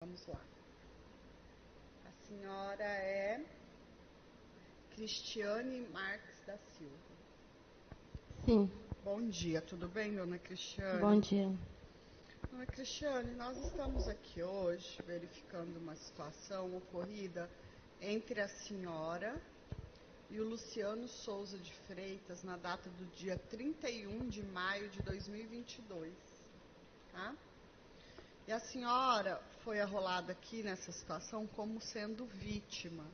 Vamos lá. A senhora é Cristiane Marques da Silva. Sim, Bom dia, tudo bem, dona Cristiane? bom dia. Dona Cristiane, nós estamos aqui hoje verificando uma situação ocorrida entre a senhora e o Luciano Souza de Freitas na data do dia 31 de maio de 2022, tá? E a senhora foi arrolada aqui nessa situação como sendo vítima.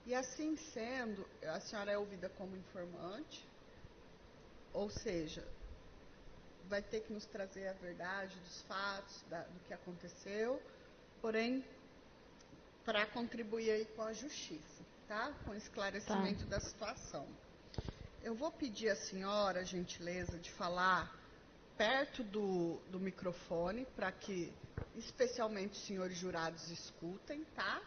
E assim sendo, a senhora é ouvida como informante, ou seja, vai ter que nos trazer a verdade dos fatos, do que aconteceu, porém, para contribuir aí com a justiça, tá? Com o esclarecimento da situação. Eu vou pedir à senhora a gentileza de falar perto do microfone, para que especialmente os senhores jurados escutem, tá?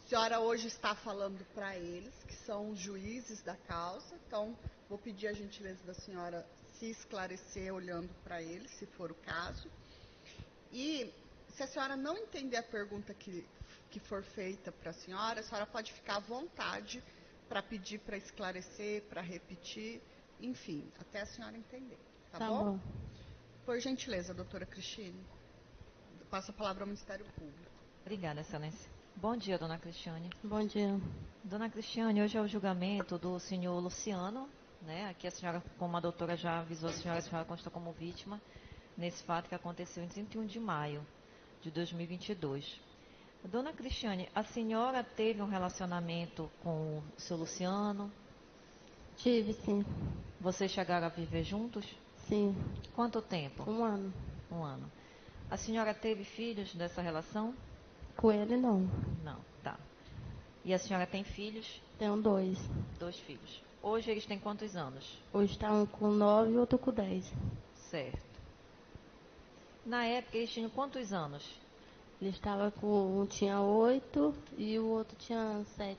A senhora hoje está falando para eles, que são os juízes da causa, então vou pedir a gentileza da senhora se esclarecer olhando para eles, se for o caso. E se a senhora não entender a pergunta que for feita para a senhora pode ficar à vontade para pedir para esclarecer, para repetir, enfim, até a senhora entender, tá bom? Por gentileza, doutora Cristine, passo a palavra ao Ministério Público. Obrigada, Excelência. Bom dia, dona Cristiane. Bom dia. Dona Cristiane, hoje é o julgamento do senhor Luciano, né? Aqui a senhora, como a doutora já avisou a senhora consta como vítima nesse fato que aconteceu em 31 de maio de 2022. Dona Cristiane, a senhora teve um relacionamento com o seu Luciano? Tive, sim. Vocês chegaram a viver juntos? Sim. Quanto tempo? 1 ano. 1 ano. A senhora teve filhos dessa relação? Com ele, não. Não, tá. E a senhora tem filhos? Tenho 2. 2 filhos. Hoje eles têm quantos anos? Hoje está um com 9 e outro com 10. Certo. Na época eles tinham quantos anos? Ele estava com... Um tinha 8 e o outro tinha 7.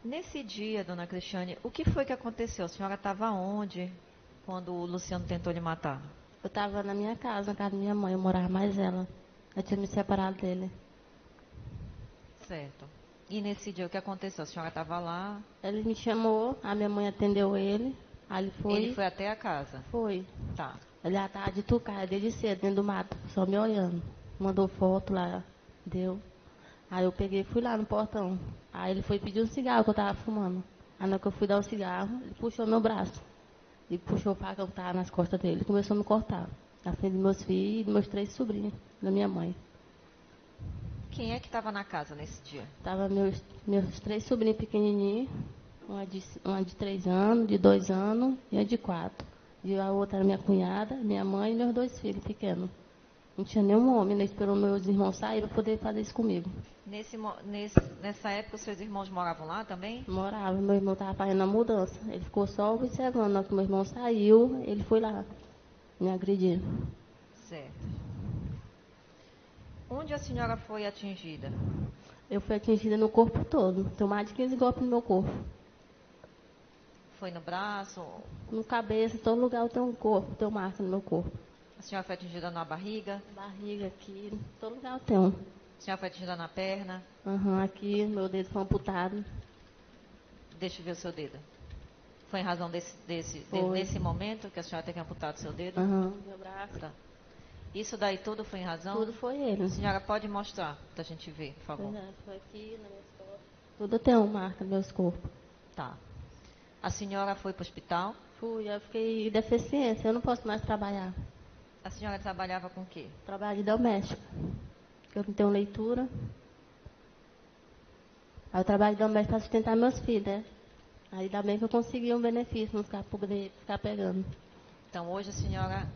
Nesse dia, dona Cristiane, o que foi que aconteceu? A senhora estava onde quando o Luciano tentou lhe matar? Eu estava na minha casa, na casa da minha mãe. Eu morava mais ela. Eu tinha me separado dele. Certo. E nesse dia o que aconteceu? A senhora estava lá? Ele me chamou, a minha mãe atendeu ele. Aí ele foi... Ele foi até a casa? Foi. Tá. Ele já estava de tucada desde cedo, dentro do mato, só me olhando. Mandou foto lá, deu. Aí eu peguei e fui lá no portão. Aí ele foi pedir um cigarro que eu tava fumando. Aí na hora que eu fui dar o cigarro, ele puxou meu braço. E puxou o facão que tava nas costas dele e começou a me cortar. Na frente dos meus filhos e dos meus 3 sobrinhos, da minha mãe. Quem é que estava na casa nesse dia? Tava meus 3 sobrinhos pequenininhos. Uma de 3 anos, de 2 anos e a de 4. E a outra era minha cunhada, minha mãe e meus 2 filhos pequenos. Não tinha nenhum homem, né? Esperou meus irmãos sair para poder fazer isso comigo. Nessa época, os seus irmãos moravam lá também? Morava, meu irmão estava fazendo a mudança. Ele ficou só observando. Na hora que meu irmão saiu, ele foi lá me agredir. Certo. Onde a senhora foi atingida? Eu fui atingida no corpo todo. Tenho mais de 15 golpes no meu corpo. Foi no braço? No cabeça, em todo lugar eu tenho um corpo, tenho marca no meu corpo. A senhora foi atingida na barriga? Barriga aqui, em todo lugar eu tenho. A senhora foi atingida na perna? Aqui, meu dedo foi amputado. Deixa eu ver o seu dedo. Foi em razão nesse momento que a senhora teve amputado o seu dedo? Meu braço. Tá. Isso daí tudo foi em razão? Tudo foi ele. A senhora pode mostrar pra gente ver, por favor. Foi aqui, nas minhas costas. Tudo eu tenho marca nos meus corpos. Tá. A senhora foi pro hospital? Fui, eu fiquei deficiência, eu não posso mais trabalhar. A senhora trabalhava com o quê? Trabalho de doméstica. Eu não tenho leitura. Aí eu trabalho de doméstica para sustentar meus filhos, né? Aí ainda bem que eu consegui um benefício, não poder ficar pegando. Então hoje a senhora,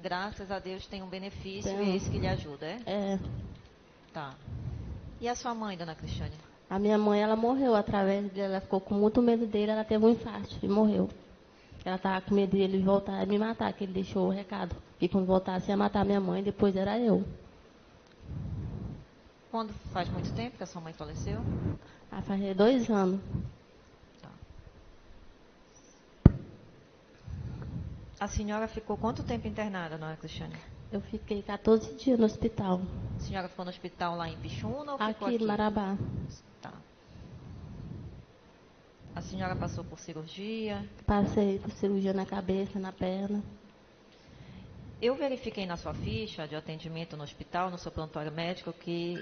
graças a Deus, tem um benefício Tenho. e é isso que lhe ajuda, é? É. Tá. E a sua mãe, dona Cristiane? A minha mãe, ela morreu através dela, ela ficou com muito medo dele, ela teve um infarto e morreu. Ela estava com medo dele voltar e me matar, que ele deixou o recado. E quando voltasse ia matar minha mãe, depois era eu. Quando faz muito tempo que a sua mãe faleceu? Faz 2 anos. Tá. A senhora ficou quanto tempo internada, dona Cristiane? Eu fiquei 14 dias no hospital, A senhora ficou no hospital lá em Pixuna ou ficou aqui aqui? em Marabá. Tá. A senhora passou por cirurgia? Passei por cirurgia na cabeça, na perna. Eu verifiquei na sua ficha de atendimento no hospital, no seu prontuário médico, que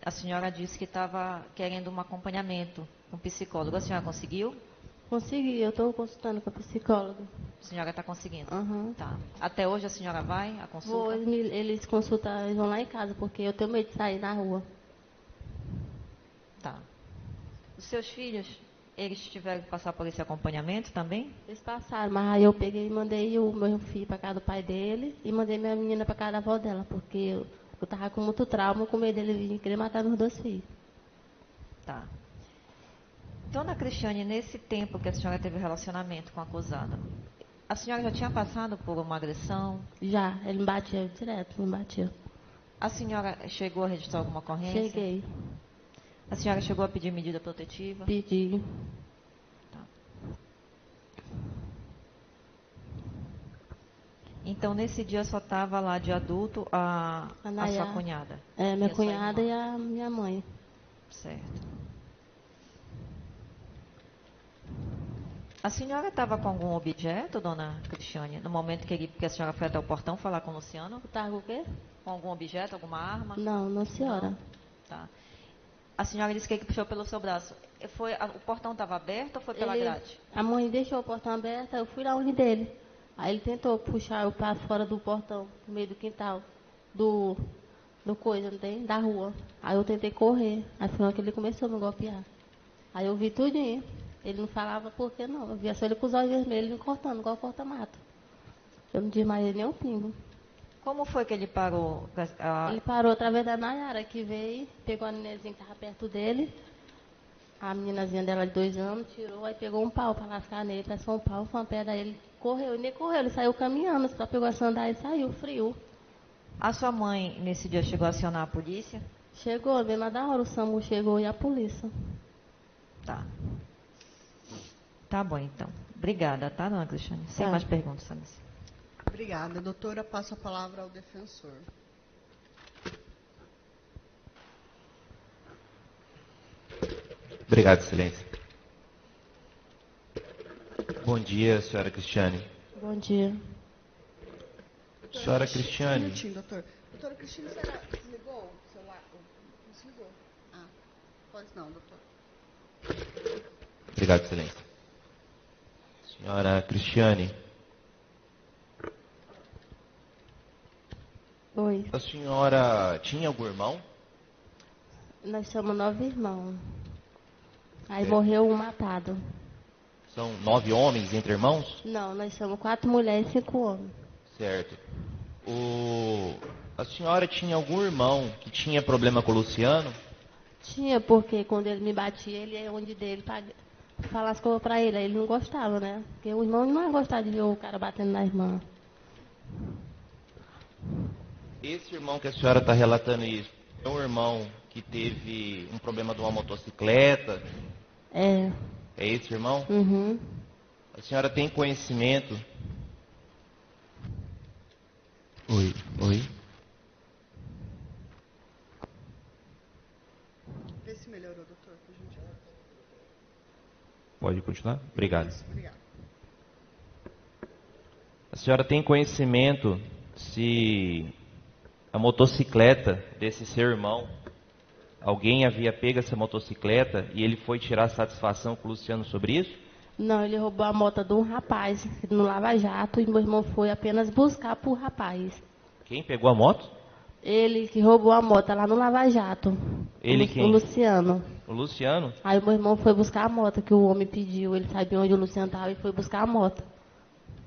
a senhora disse que estava querendo um acompanhamento, um psicólogo. A senhora conseguiu? Consegui, eu estou consultando com a psicóloga. A senhora está conseguindo? Aham. Tá. Até hoje a senhora vai à Vou, consulta? eles consultam, eles vão lá em casa, porque eu tenho medo de sair na rua. Tá. Os seus filhos, eles tiveram que passar por esse acompanhamento também? Eles passaram, mas aí eu peguei e mandei o meu filho para casa do pai dele e mandei minha menina para casa da avó dela, porque eu tava com muito trauma, com medo dele vir e querer matar meus 2 filhos. Tá. Dona Cristiane, nesse tempo que a senhora teve relacionamento com a acusada, a senhora já tinha passado por uma agressão? Já, ele me batia direto, me batia. A senhora chegou a registrar alguma ocorrência? Cheguei, A senhora chegou a pedir medida protetiva? pedi. Tá. Então, nesse dia só estava lá de adulto a sua Nayara. cunhada? É, minha E a sua cunhada irmã? e a minha mãe. Certo. A senhora estava com algum objeto, dona Cristiane, no momento que a senhora foi até o portão falar com o Luciano? Tu tava com o quê? Com algum objeto, alguma arma? Não, não, senhora. Não? Tá. A senhora disse que ele puxou pelo seu braço. O portão estava aberto ou foi pela grade? A mãe deixou o portão aberto, eu fui lá onde dele. Aí ele tentou puxar eu para fora do portão, no meio do quintal, do coisa, não tem? Da rua. Aí eu tentei correr, aí foi que ele começou a me golpear. Aí eu vi tudinho. Ele não falava por que não. Eu via só ele com os olhos vermelhos me cortando, igual corta-mato. Eu não desmaiei nem um pingo. Como foi que ele parou? Ele parou através da Nayara, que veio, pegou a nenenzinha que estava perto dele, a meninazinha dela de 2 anos, tirou, aí pegou um pau para lascar nele, passou um pau, foi uma pedra, aí ele correu, e nem correu, ele saiu caminhando, só pegou a sandália e saiu, frio. A sua mãe, nesse dia, chegou a acionar a polícia? Chegou, mesmo da hora, o SAMU chegou e a polícia. Tá. Tá bom, então. Obrigada, tá, dona Cristiane? Sem Tá. mais perguntas, Alice. Obrigada. Doutora, passo a palavra ao defensor. Obrigado, excelência. Bom dia, senhora Cristiane. Bom dia. Senhora Um Cristiane, minutinho, doutor. Doutora Cristina, você desligou o celular? Desligou. Ah, pois não, doutor. obrigado, excelência. Senhora Cristiane, Oi. a senhora tinha algum irmão? Nós somos 9 irmãos. Aí É. morreu um matado. São 9 homens entre irmãos? Não, nós somos 4 mulheres e 5 homens. Certo. A senhora tinha algum irmão que tinha problema com o Luciano? Tinha, porque quando ele me batia, ele ia onde dele pra falar as coisas pra ele. Aí ele não gostava, né? Porque o irmão não ia gostar de ver o cara batendo na irmã. Esse irmão que a senhora está relatando isso, é um irmão que teve um problema de uma motocicleta? É. É esse irmão? Uhum. A senhora tem conhecimento? Oi, oi. Vê se melhorou, doutor, por gentileza. Pode continuar? Obrigado. Isso, obrigada. A senhora tem conhecimento se a motocicleta desse seu irmão, alguém havia pego essa motocicleta e ele foi tirar satisfação com o Luciano sobre isso? Não, ele roubou a moto de um rapaz no Lava Jato e meu irmão foi apenas buscar pro rapaz. Quem pegou a moto? Ele que roubou a moto lá no Lava Jato. Ele o quem? O Luciano. O Luciano? Aí meu irmão foi buscar a moto que o homem pediu. Ele sabia onde o Luciano estava e foi buscar a moto.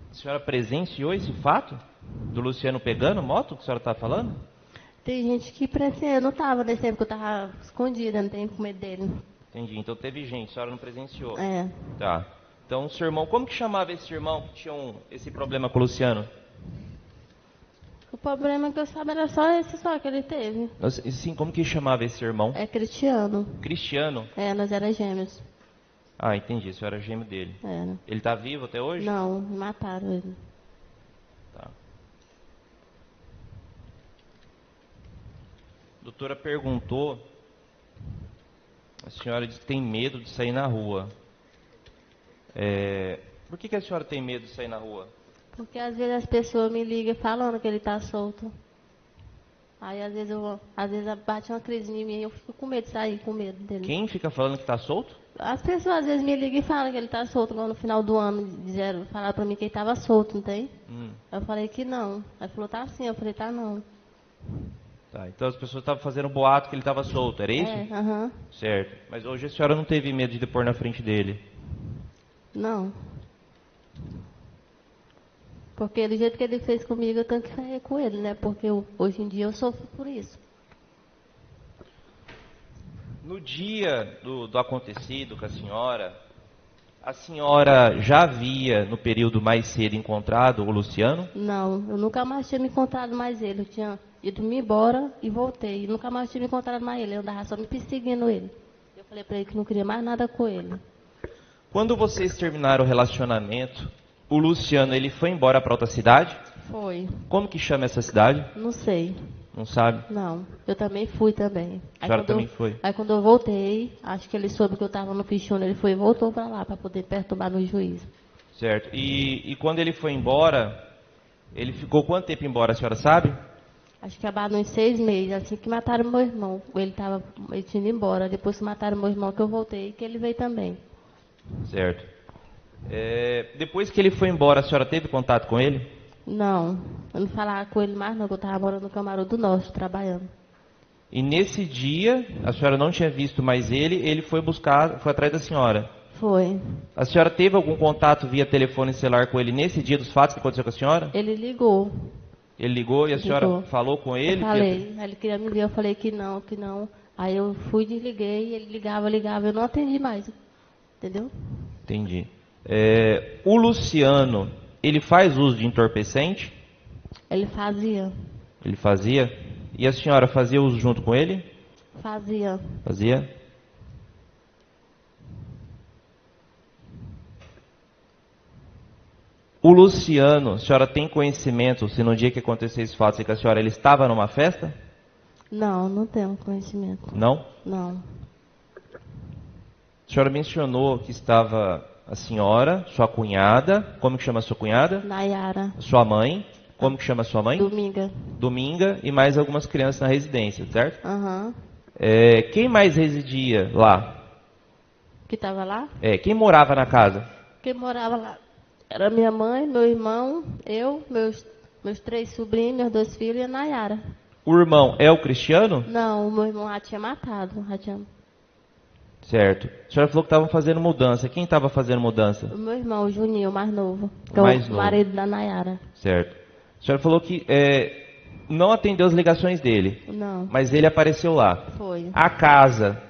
A senhora presenciou esse fato? Do Luciano pegando a moto que a senhora está falando? Tem gente que presencia, eu não estava nesse tempo que eu estava escondida, não tenho com medo dele. Entendi. Então teve gente, a senhora não presenciou. É. Tá. Então o seu irmão, como que chamava esse irmão que tinha esse problema com o Luciano? O problema que eu sabia era só esse só que ele teve. Sim, como que chamava esse irmão? É Cristiano. Cristiano. É, nós era gêmeos. Ah, entendi. A senhora é gêmeo dele. Era. Ele está vivo até hoje? Não, mataram ele. Tá. A doutora perguntou, a senhora diz que tem medo de sair na rua. Por que a senhora tem medo de sair na rua? Porque às vezes as pessoas me ligam falando que ele está solto. Aí às vezes bate uma crise em mim e eu fico com medo de sair, com medo dele. Quem fica falando que está solto? As pessoas às vezes me ligam e falam que ele está solto, igual no final do ano falaram para mim que ele estava solto, não tem? Eu falei que não. Aí falou, tá sim, eu falei, tá não. Tá, então as pessoas estavam fazendo boato que ele estava solto, era isso? Aham. Certo. Mas hoje a senhora não teve medo de depor na frente dele? Não. Porque do jeito que ele fez comigo, eu tenho que fazer com ele, né? Porque hoje em dia eu sofro por isso. No dia do acontecido com a senhora já havia, no período mais cedo, encontrado o Luciano? Não, eu nunca mais tinha me encontrado mais ele. Eu tinha ido me embora e voltei. E nunca mais tinha me encontrado mais ele. Eu andava só me perseguindo ele. Eu falei pra ele que não queria mais nada com ele. Quando vocês terminaram o relacionamento, o Luciano, ele foi embora para outra cidade? Foi. Como que chama essa cidade? Não sei. Não sabe? Não. Eu também fui também. A senhora também foi? Aí quando eu voltei, acho que ele soube que eu estava no pichone, ele foi e voltou para lá, para poder perturbar meu juízo. Certo. E quando ele foi embora, ele ficou quanto tempo embora, a senhora sabe? Acho que acabaram uns 6 meses, assim que mataram meu irmão. Ele tinha ido embora. Depois que mataram meu irmão, que eu voltei, que ele veio também. Certo. Depois que ele foi embora, a senhora teve contato com ele? Não, eu não falava com ele mais não, porque eu estava morando no Camarão do Norte, trabalhando. E nesse dia, a senhora não tinha visto mais ele foi atrás da senhora? Foi. A senhora teve algum contato via telefone celular com ele nesse dia dos fatos que aconteceu com a senhora? Ele ligou. Ele ligou e a senhora falou com ele? Eu falei, aí ele queria me ligar, eu falei que não, que não. Aí eu fui, desliguei, ele ligava, eu não atendi mais. Entendeu? Entendi. O Luciano, ele faz uso de entorpecente? Ele fazia. Ele fazia? E a senhora fazia uso junto com ele? Fazia. Fazia? O Luciano, a senhora tem conhecimento se no dia que aconteceu esse fato, que a senhora ele estava numa festa? Não, não tenho conhecimento. Não? Não. A senhora mencionou que estava a senhora, sua cunhada, como que chama a sua cunhada? Nayara. Sua mãe, como que chama a sua mãe? Dominga. Dominga e mais algumas crianças na residência, certo? Aham. Quem mais residia lá? Que estava lá? Quem morava na casa? Quem morava lá era minha mãe, meu irmão, eu, meus 3 sobrinhos, meus 2 filhos e a Nayara. O irmão é o Cristiano? Não, o meu irmão já tinha matado. Certo. A senhora falou que estavam fazendo mudança. Quem estava fazendo mudança? O meu irmão, o Juninho, o mais novo. Que Mais é o novo. marido da Nayara. Certo. A senhora falou que não atendeu as ligações dele, Não, mas ele apareceu lá. foi. A casa,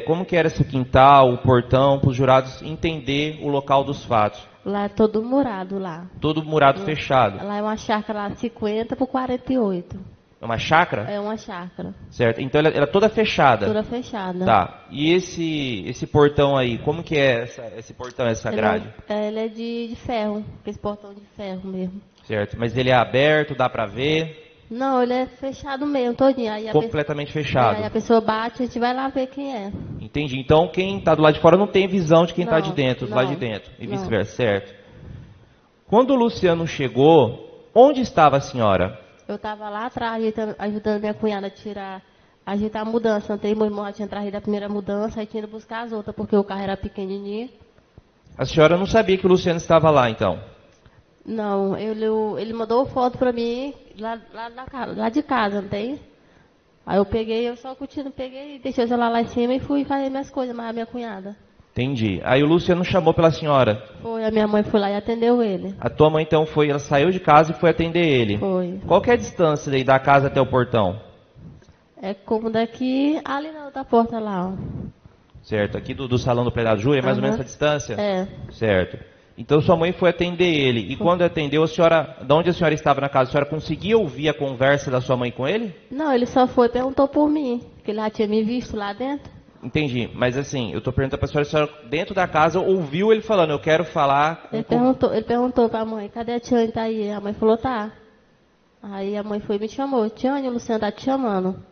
como que era esse quintal, o portão, para os jurados entender o local dos fatos? Lá é todo murado lá. Todo murado fechado. Lá é uma chácara lá 50 por 48. É uma chácara? É uma chácara. Certo. Então ela era toda fechada. Toda fechada. Tá. E esse portão aí, como que é esse portão, essa grade? Ele é de ferro, esse portão de ferro mesmo. Certo. Mas ele é aberto, dá pra ver? Não, ele é fechado mesmo, todinho. Aí Completamente fechado. Aí a pessoa bate e a gente vai lá ver quem é. Entendi. Então quem está do lado de fora não tem visão de quem está Não, de dentro, do não, lado de dentro. E não. vice-versa, certo. Quando o Luciano chegou, onde estava a senhora? Eu estava lá atrás ajudando minha cunhada a ajeitar a mudança. Ontem meu irmão já tinha trazido a primeira mudança, aí tinha ido buscar as outras, porque o carro era pequenininho. A senhora não sabia que o Luciano estava lá, então? Não, ele mandou foto pra mim lá de casa, não tem? Aí eu peguei, eu só curtindo, peguei, deixei o celular lá em cima e fui fazer minhas coisas, mas a minha cunhada. Entendi. Aí o Luciano chamou pela senhora. Foi, a minha mãe foi lá e atendeu ele. A tua mãe então ela saiu de casa e foi atender ele. Foi. Qual que é a distância daí da casa até o portão? É como daqui, ali na outra porta lá, ó. Certo. Aqui do salão do plenário Júri, é mais ou menos essa distância? É. Certo. Então sua mãe foi atender ele. E quando atendeu, a senhora, de onde a senhora estava na casa, a senhora conseguia ouvir a conversa da sua mãe com ele? Não, ele só foi e perguntou por mim, que ele já tinha me visto lá dentro. Entendi, mas assim, eu estou perguntando para a senhora dentro da casa ouviu ele falando, eu quero falar... Ele perguntou para a mãe, cadê a Tiane, tá aí? A mãe falou, tá. Aí a mãe foi e me chamou, Tiane, o Luciano tá te chamando.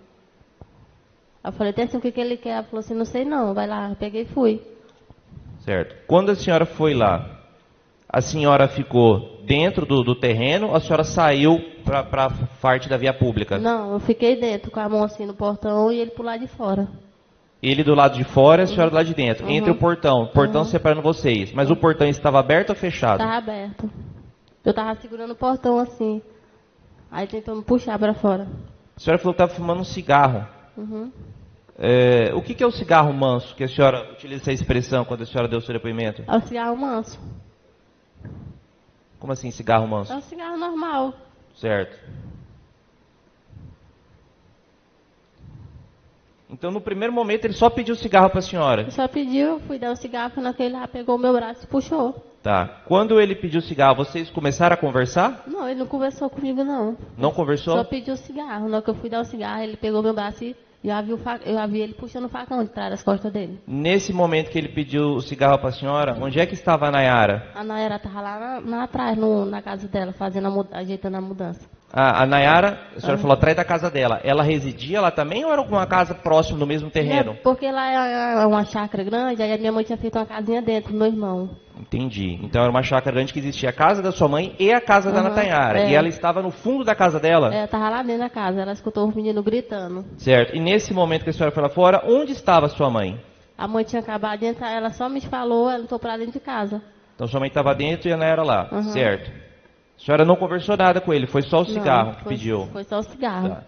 Aí eu falei até assim, o que ele quer? Ela falou assim, não sei não, vai lá. Eu peguei e fui. Certo. Quando a senhora foi lá, a senhora ficou dentro do terreno ou a senhora saiu para a parte da via pública? Não, eu fiquei dentro, com a mão assim no portão e ele pro lado de fora. Ele do lado de fora e a senhora do lado de dentro. Entre o portão separando vocês. Mas o portão estava aberto ou fechado? Estava aberto. Eu tava segurando o portão assim. Aí tentou me puxar para fora. A senhora falou que estava fumando um cigarro. O que é o cigarro manso? Que a senhora utiliza essa expressão quando a senhora deu o seu depoimento? É o cigarro manso. Como assim, cigarro manso? É um cigarro normal. Certo. Então, no primeiro momento, ele só pediu cigarro para a senhora? Ele só pediu, fui dar o cigarro, naquele lá pegou o meu braço e puxou. Tá. Quando ele pediu cigarro, vocês começaram a conversar? Não, ele não conversou comigo, não. Não conversou? Só pediu cigarro. Na hora que eu fui dar o cigarro, ele pegou meu braço e eu já vi ele puxando o facão de trás das costas dele. Nesse momento que ele pediu o cigarro para a senhora, onde é que estava a Nayara? A Nayara estava lá atrás, na casa dela, ajeitando a mudança. A Nayara, a senhora falou atrás da casa dela. Ela residia lá também ou era alguma casa próxima do mesmo terreno? Porque lá é uma chácara grande, aí a minha mãe tinha feito uma casinha dentro do meu irmão. Entendi. Então era uma chácara grande que existia a casa da sua mãe e a casa da Nayara. E ela estava no fundo da casa dela? É, estava lá dentro da casa, ela escutou os meninos gritando. Certo. E nesse momento que a senhora foi lá fora, onde estava a sua mãe? A mãe tinha acabado de entrar, ela só me falou, ela entrou pra dentro de casa. Então sua mãe estava dentro e a Nayara lá. Certo. A senhora não conversou nada com ele, foi só o cigarro que pediu? Foi só o cigarro. Tá.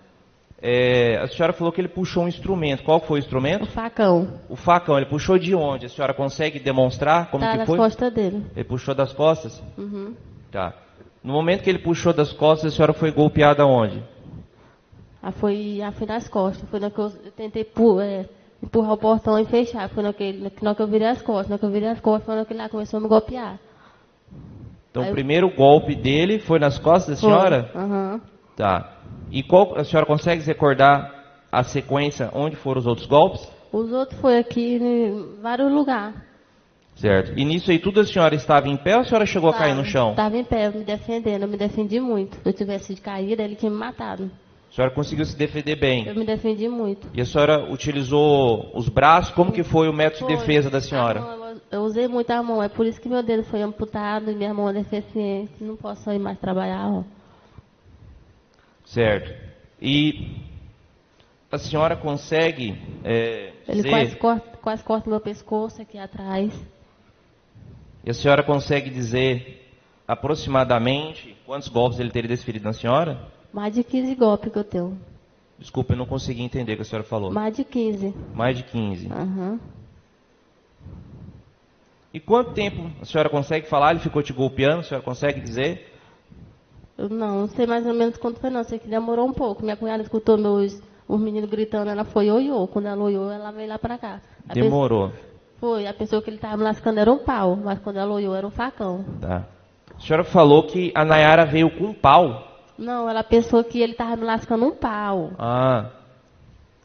A senhora falou que ele puxou um instrumento. Qual foi o instrumento? O facão. O facão, ele puxou de onde? A senhora consegue demonstrar como que foi? Das costas dele. Ele puxou das costas? Tá. No momento que ele puxou das costas, a senhora foi golpeada onde? Foi nas costas. Foi na que eu tentei empurrar o portão e fechar. Foi na que eu virei as costas. Na que eu virei as costas, foi na que ele lá começou a me golpear. Então, o primeiro golpe dele foi nas costas da senhora? Tá. E a senhora consegue recordar a sequência onde foram os outros golpes? Os outros foi aqui em vários lugares. Certo. E nisso aí tudo a senhora estava em pé ou a senhora chegou a cair no chão? Estava em pé, me defendendo. Eu me defendi muito. Se eu tivesse caído, ele tinha me matado. A senhora conseguiu se defender bem? Eu me defendi muito. E a senhora utilizou os braços? Como que foi o método de defesa da senhora? Eu usei muito a mão. É por isso que meu dedo foi amputado e minha mão é deficiente. Não posso ir mais trabalhar. Ó. Certo. E a senhora consegue ele quase corta meu pescoço aqui atrás. E a senhora consegue dizer aproximadamente quantos golpes ele teria desferido na senhora? Mais de 15 golpes que eu tenho. Desculpa, eu não consegui entender o que a senhora falou. Mais de 15. Mais de 15. E quanto tempo a senhora consegue falar? Ele ficou te golpeando? A senhora consegue dizer? Eu não sei mais ou menos quanto foi não. Sei que demorou um pouco. Minha cunhada escutou os meninos gritando. Ela foi oiô. Quando ela oiô, ela veio lá pra cá. Demorou. Foi. A pessoa que ele estava me lascando era um pau. Mas quando ela oiô, era um facão. Tá. A senhora falou que a Nayara veio com um pau. Não, ela pensou que ele estava me lascando um pau.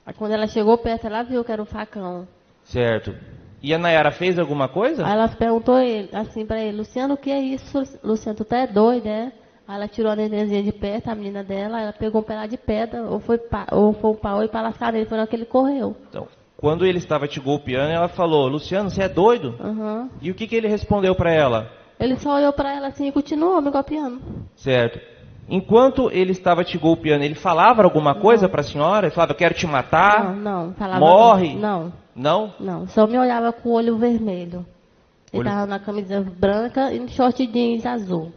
Aí quando ela chegou perto, ela viu que era um facão. Certo. E a Nayara fez alguma coisa? Aí ela perguntou assim pra ele, Luciano, o que é isso? Luciano, tu tá doido, é? Aí ela tirou a nenenzinha de perto, a menina dela, ela pegou um pedaço de pedra, ou foi um pau e pra lascar nele, foi na que ele correu. Então, quando ele estava te golpeando, ela falou, Luciano, você é doido? E o que ele respondeu pra ela? Ele só olhou pra ela assim e continuou me golpeando. Certo. Enquanto ele estava te golpeando, ele falava alguma coisa pra senhora? Ele falava, eu quero te matar? Não, falava. Morre? Não. Não? Não, só me olhava com o olho vermelho. Ele estava na camisa branca e no short jeans azul.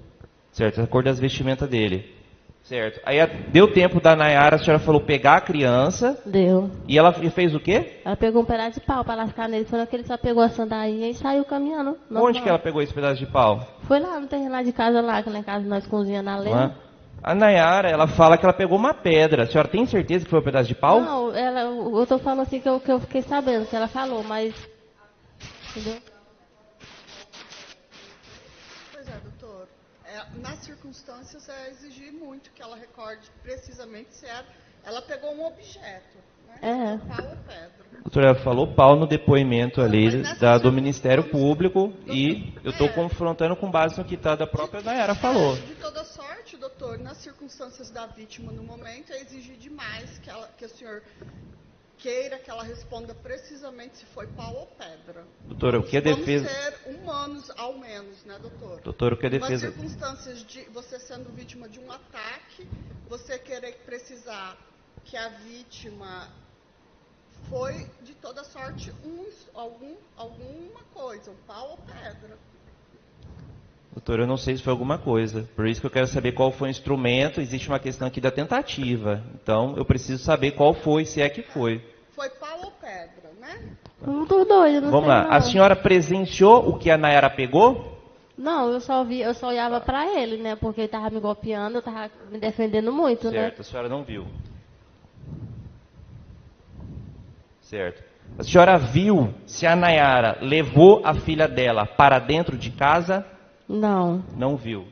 Certo, a cor das vestimentas dele. Certo. Aí deu tempo da Nayara, a senhora falou pegar a criança. Deu. E ela fez o quê? Ela pegou um pedaço de pau para lascar nele. Foi que ele só pegou a sandalinha e saiu caminhando. Normal. Onde que ela pegou esse pedaço de pau? Foi lá no terreno lá de casa, lá, que lá em casa nós cozinhamos na lenha. A Nayara, ela fala que ela pegou uma pedra. A senhora tem certeza que foi um pedaço de pau? Não, eu tô falando assim que eu fiquei sabendo que ela falou, mas... Entendeu? Pois é, doutor. Nas circunstâncias, exigir muito que ela recorde precisamente se ela pegou um objeto, né? Pau ou pedra. A doutora falou pau no depoimento ali do Ministério Público e eu estou confrontando com base no que da própria Nayara falou. De toda sorte, doutor, nas circunstâncias da vítima no momento, é exigir demais que o senhor queira que ela responda precisamente se foi pau ou pedra. Doutora, o que a defesa... Vamos ser humanos ao menos, né, doutor? Doutor, o que a Nas defesa... circunstâncias de você sendo vítima de um ataque, você querer precisar que a vítima foi, de toda sorte, alguma coisa, um pau ou pedra. Doutor, eu não sei se foi alguma coisa. Por isso que eu quero saber qual foi o instrumento. Existe uma questão aqui da tentativa. Então, eu preciso saber qual foi, se é que foi. Foi pau ou pedra, né? Um dos dois, eu não Vamos sei lá. não. A senhora presenciou o que a Nayara pegou? Não, eu só olhava pra ele, né? Porque ele tava me golpeando, eu tava me defendendo muito, Certo, né? a senhora não viu. Certo. A senhora viu se a Nayara levou a filha dela para dentro de casa? Não. Não viu.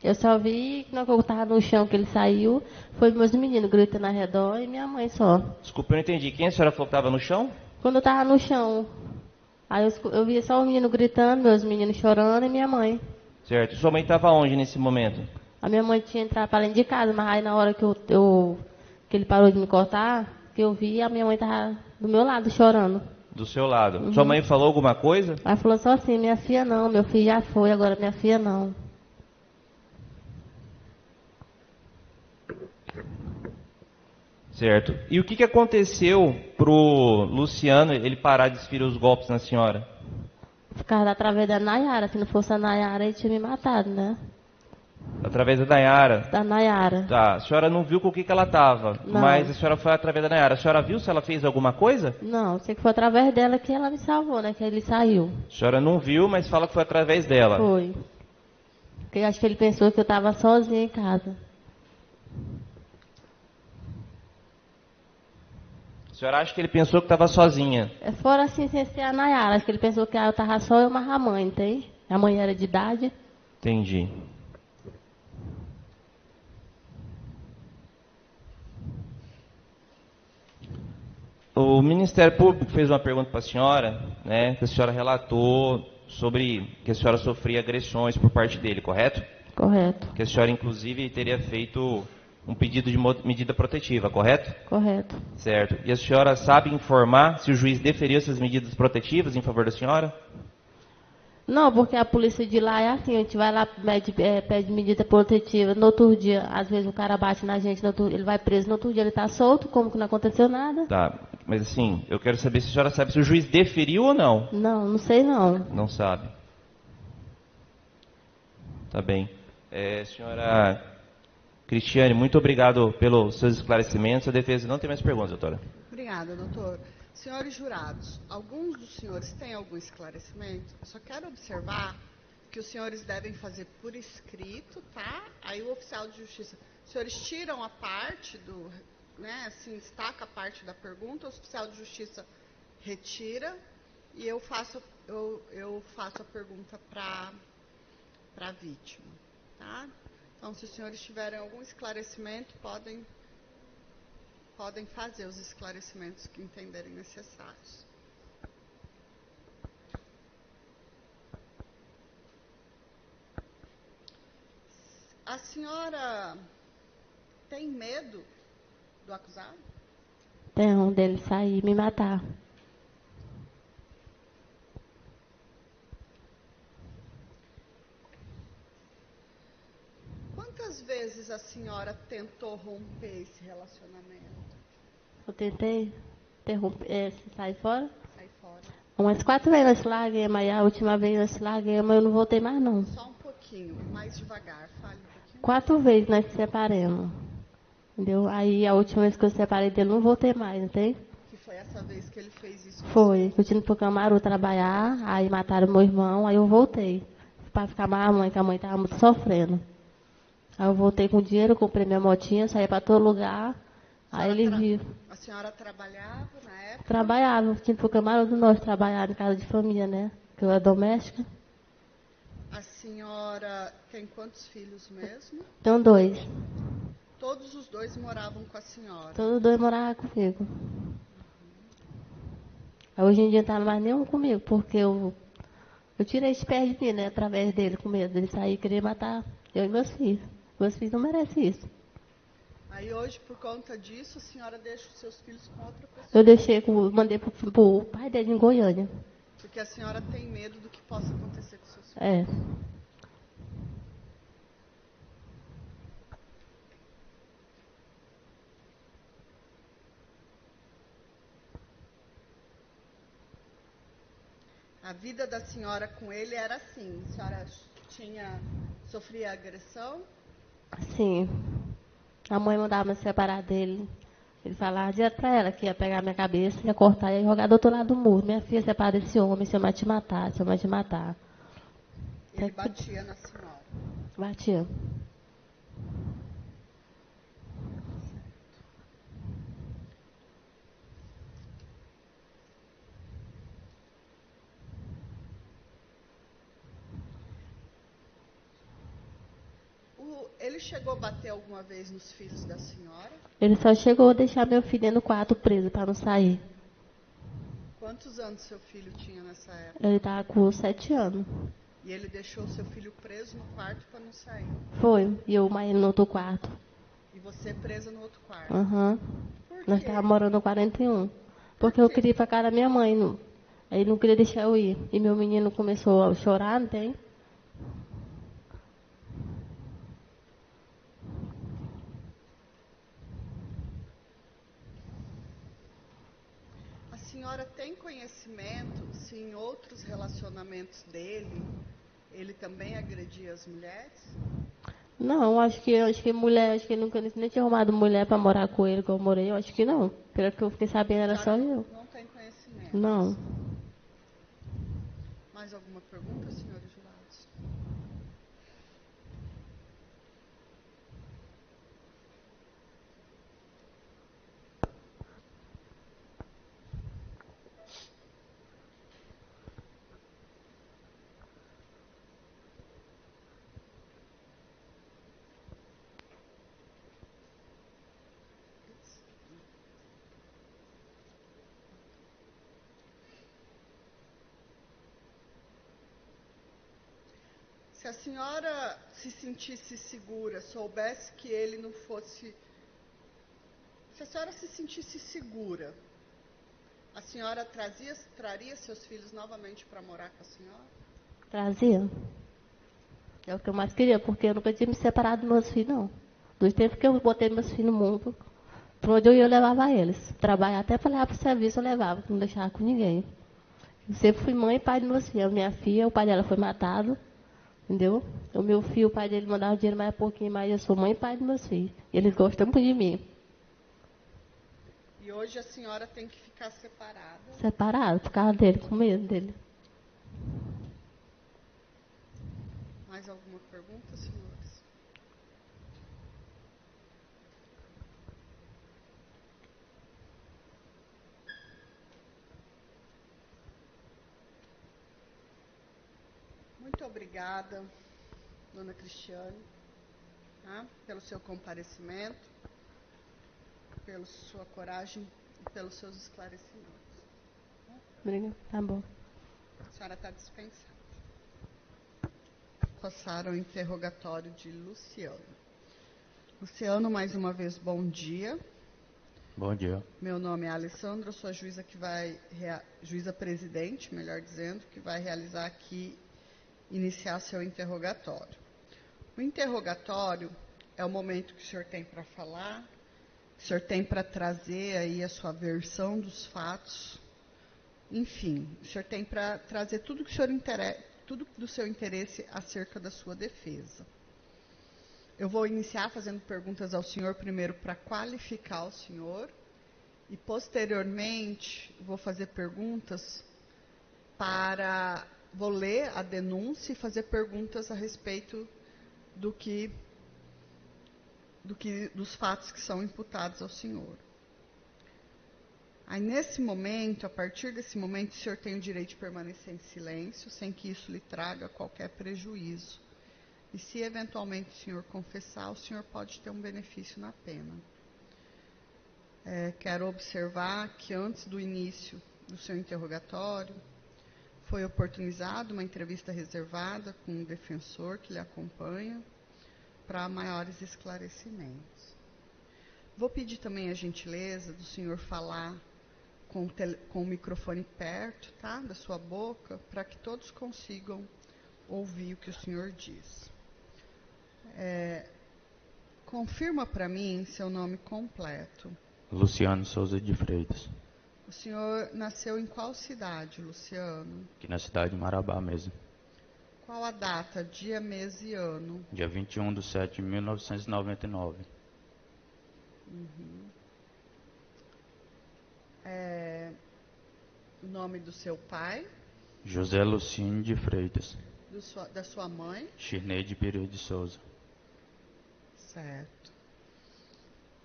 Eu só vi que na hora que eu tava no chão, que ele saiu, foi meus meninos gritando ao redor e minha mãe só. Desculpa, eu não entendi. Quem a senhora falou que estava no chão? Quando eu tava no chão, aí eu via só o menino gritando, meus meninos chorando e minha mãe. Certo. E sua mãe estava onde nesse momento? A minha mãe tinha entrado para dentro de casa, mas aí na hora que que ele parou de me cortar, que eu vi, a minha mãe tava do meu lado chorando. Do seu lado. Sua mãe falou alguma coisa? Ela falou só assim, minha filha não, meu filho já foi, agora minha filha não. Certo. E o que aconteceu pro Luciano ele parar de desferir os golpes na senhora? Por causa através da Nayara, se não fosse a Nayara, ele tinha me matado, né? Através da Nayara. Da Nayara. Tá, a senhora não viu com o que ela estava, mas a senhora foi através da Nayara. A senhora viu se ela fez alguma coisa? Não, sei que foi através dela que ela me salvou, né? Que ele saiu. A senhora não viu, mas fala que foi através dela. Foi. Porque eu acho que ele pensou que eu estava sozinha em casa. A senhora acha que ele pensou que estava sozinha? É fora assim, sem ser a Nayara. Acho que ele pensou que eu estava só eu mais a mãe, entende? A mãe era de idade. Entendi. O Ministério Público fez uma pergunta para a senhora, né, que a senhora relatou sobre que a senhora sofria agressões por parte dele, correto? Correto, Que a senhora, inclusive, teria feito um pedido de medida protetiva, correto? correto. Certo. E a senhora sabe informar se o juiz deferiu essas medidas protetivas em favor da senhora? Não, porque a polícia de lá é assim, a gente vai lá, pede medida protetiva, no outro dia, às vezes o cara bate na gente, ele vai preso, no outro dia ele está solto, como que não aconteceu nada? Tá, mas assim, eu quero saber se a senhora sabe se o juiz deferiu ou não. Não, não sei não. Não sabe. Tá bem. Senhora Cristiane, muito obrigado pelos seus esclarecimentos. A defesa não tem mais perguntas, doutora. Obrigada, doutor. Senhores jurados, alguns dos senhores têm algum esclarecimento? Eu só quero observar que os senhores devem fazer por escrito, tá? Aí o oficial de justiça, os senhores tiram a parte do, né, assim, destaca a parte da pergunta, o oficial de justiça retira e eu faço a pergunta para a vítima, tá? Então, se os senhores tiverem algum esclarecimento, podem fazer os esclarecimentos que entenderem necessários. A senhora tem medo do acusado? Tem um dele sair e me matar. Quantas vezes a senhora tentou romper esse relacionamento? Eu tentei interromper, sair fora. Sai fora. Umas 4 vezes nós se larguemos, aí a última vez nós se larguemos, mas eu não voltei mais não. Só um pouquinho, mais devagar, fale um pouquinho. 4 vezes nós se separamos. Entendeu? Aí a última vez que eu separei dele, não voltei mais, entende? Que foi essa vez que ele fez isso? Foi. Eu tinha ido pro Camaru trabalhar, aí mataram meu irmão, aí eu voltei. Pra ficar mais a mãe, que a mãe tava muito sofrendo. Aí eu voltei com dinheiro, comprei minha motinha, saí pra todo lugar. Aí ele viu. A senhora trabalhava na época? Trabalhava, tinha ido pro Camaru do Norte trabalhar em casa de família, né? Que eu era doméstica. A senhora tem quantos filhos mesmo? Tenho 2. Todos os dois moravam com a senhora. Todos 2 moravam comigo. Aí hoje em dia não tá mais nenhum comigo, porque eu tirei esse pé de mim, né? Através dele, com medo dele sair e querer matar eu e meus filhos. Meus filhos não merecem isso. Aí hoje, por conta disso, a senhora deixa os seus filhos com outra pessoa. Eu mandei pro pai dele em Goiânia. Porque a senhora tem medo do que possa acontecer com seus filhos. É. A vida da senhora com ele era assim. A senhora sofria agressão? Sim. A mãe mandava me separar dele. Ele falava direto pra ela que ia pegar minha cabeça, ia cortar e ia jogar do outro lado do muro. Minha filha, separa desse homem, se eu vai te matar, se eu vai te matar. Ele batia na senhora? Batia. Ele chegou a bater alguma vez nos filhos da senhora? Ele só chegou a deixar meu filho dentro do quarto preso para não sair. Quantos anos seu filho tinha nessa época? Ele estava com 7 anos. E ele deixou seu filho preso no quarto para não sair? Foi. E eu mais ele no outro quarto. E você presa no outro quarto? Aham. Por Nós quê? estávamos morando no 41. Porque Por eu quê? queria ir para casa da minha mãe. Aí ele não queria deixar eu ir. E meu menino começou a chorar, não tem? A senhora tem conhecimento se em outros relacionamentos dele, ele também agredia as mulheres? Não, acho que mulher, acho que ele nunca nem tinha arrumado mulher para morar com ele, como eu morei. Eu acho que não. Pelo que eu fiquei sabendo, era A só senhora eu. não tem conhecimento? Não. Mais alguma pergunta, senhores jurados? Se a senhora se sentisse segura, soubesse que ele não fosse... Se a senhora se sentisse segura, a senhora traria seus filhos novamente para morar com a senhora? Trazia. É o que eu mais queria, porque eu nunca tinha me separado dos meus filhos, não. Dos tempos que eu botei meus filhos no mundo, por onde eu ia, eu levava eles. Trabalhar até para levar para o serviço, eu levava, não deixava com ninguém. Eu sempre fui mãe e pai dos meus filhos. A minha filha, o pai dela foi matado, entendeu? O meu filho, o pai dele mandava dinheiro mais um pouquinho, mas eu sou mãe e pai dos meus filhos. E eles gostam muito de mim. E hoje a senhora tem que ficar separada. Separado, por causa dele, com medo dele. Mais alguma pergunta, senhores? Muito obrigada, dona Cristiane, tá? Pelo seu comparecimento, pela sua coragem e pelos seus esclarecimentos. Obrigada. Tá bom. A senhora está dispensada. Passaram o interrogatório de Luciano. Luciano, mais uma vez, bom dia. Bom dia. Meu nome é Alessandra, eu sou a juíza juíza presidente, melhor dizendo, que vai realizar aqui, iniciar seu interrogatório. O interrogatório é o momento que o senhor tem para falar, que o senhor tem para trazer aí a sua versão dos fatos, enfim, o senhor tem para trazer tudo que o senhor tudo do seu interesse acerca da sua defesa. Eu vou iniciar fazendo perguntas ao senhor primeiro para qualificar o senhor e posteriormente vou fazer perguntas vou ler a denúncia e fazer perguntas a respeito dos fatos que são imputados ao senhor. Aí, nesse momento, a partir desse momento, o senhor tem o direito de permanecer em silêncio, sem que isso lhe traga qualquer prejuízo. E se, eventualmente, o senhor confessar, o senhor pode ter um benefício na pena. Quero observar que, antes do início do seu interrogatório, foi oportunizada uma entrevista reservada com um defensor que lhe acompanha para maiores esclarecimentos. Vou pedir também a gentileza do senhor falar com o microfone perto, tá? Da sua boca, para que todos consigam ouvir o que o senhor diz. Confirma para mim seu nome completo. Luciano Souza de Freitas. O senhor nasceu em qual cidade, Luciano? Aqui na cidade de Marabá mesmo. Qual a data, dia, mês e ano? Dia 21/7/1999. O nome do seu pai? José Lucínio de Freitas. Da sua mãe? Shirneide Pereira de Souza. Certo.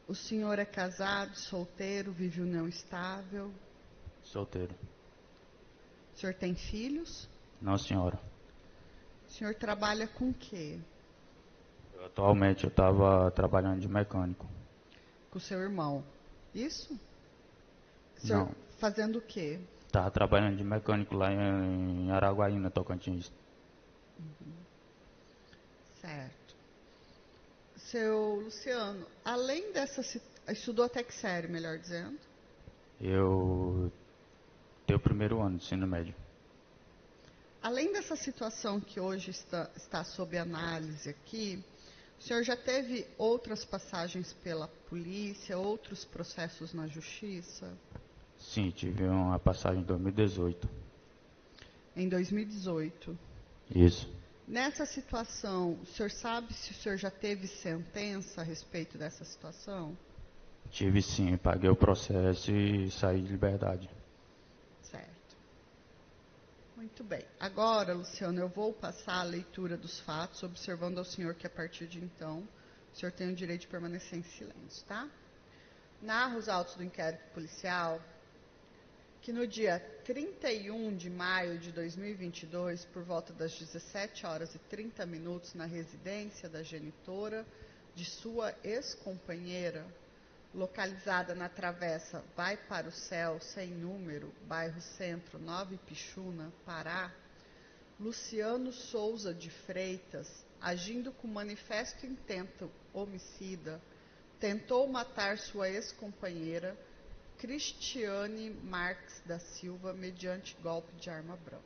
O senhor é casado, solteiro, vive união estável? Solteiro. O senhor tem filhos? Não, senhora. O senhor trabalha com o quê? Atualmente eu estava trabalhando de mecânico. Com o seu irmão. Isso? O senhor Não. fazendo o quê? Estava trabalhando de mecânico lá em Araguaína, Tocantins. Certo. Seu Luciano, além dessa... Estudou até que série, melhor dizendo? Eu tenho o primeiro ano de ensino médio. Além dessa situação que hoje está sob análise aqui, o senhor já teve outras passagens pela polícia, outros processos na justiça? Sim, tive uma passagem em 2018. Em 2018. Isso. Nessa situação, o senhor sabe se o senhor já teve sentença a respeito dessa situação? Tive sim, paguei o processo e saí de liberdade. Certo. Muito bem. Agora, Luciano, eu vou passar a leitura dos fatos, observando ao senhor que a partir de então, o senhor tem o direito de permanecer em silêncio, tá? Narra os autos do inquérito policial que no dia 31 de maio de 2022, por volta das 17h30, na residência da genitora de sua ex-companheira, localizada na travessa Vai para o Céu, sem número, bairro Centro, Nova Ipixuna, Pará, Luciano Souza de Freitas, agindo com manifesto intento homicida, tentou matar sua ex-companheira, Cristiane Marques da Silva, mediante golpe de arma branca.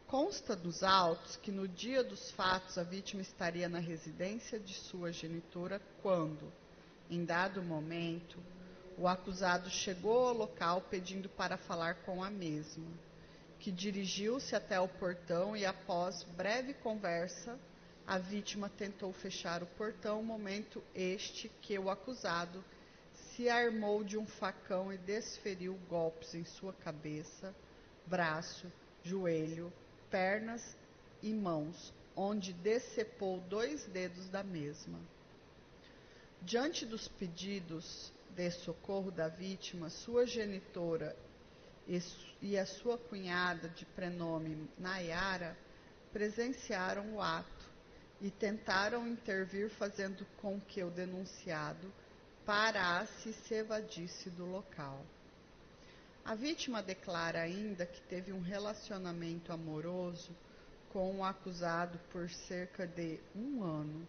Consta dos autos que no dia dos fatos a vítima estaria na residência de sua genitora quando, em dado momento, o acusado chegou ao local pedindo para falar com a mesma, que dirigiu-se até o portão e, após breve conversa, a vítima tentou fechar o portão, momento este que o acusado se armou de um facão e desferiu golpes em sua cabeça, braço, joelho, pernas e mãos, onde decepou 2 dedos da mesma. Diante dos pedidos de socorro da vítima, sua genitora e a sua cunhada, de prenome Nayara, presenciaram o ato e tentaram intervir, fazendo com que o denunciado parasse e se evadisse do local. A vítima declara ainda que teve um relacionamento amoroso com o acusado por cerca de 1 ano,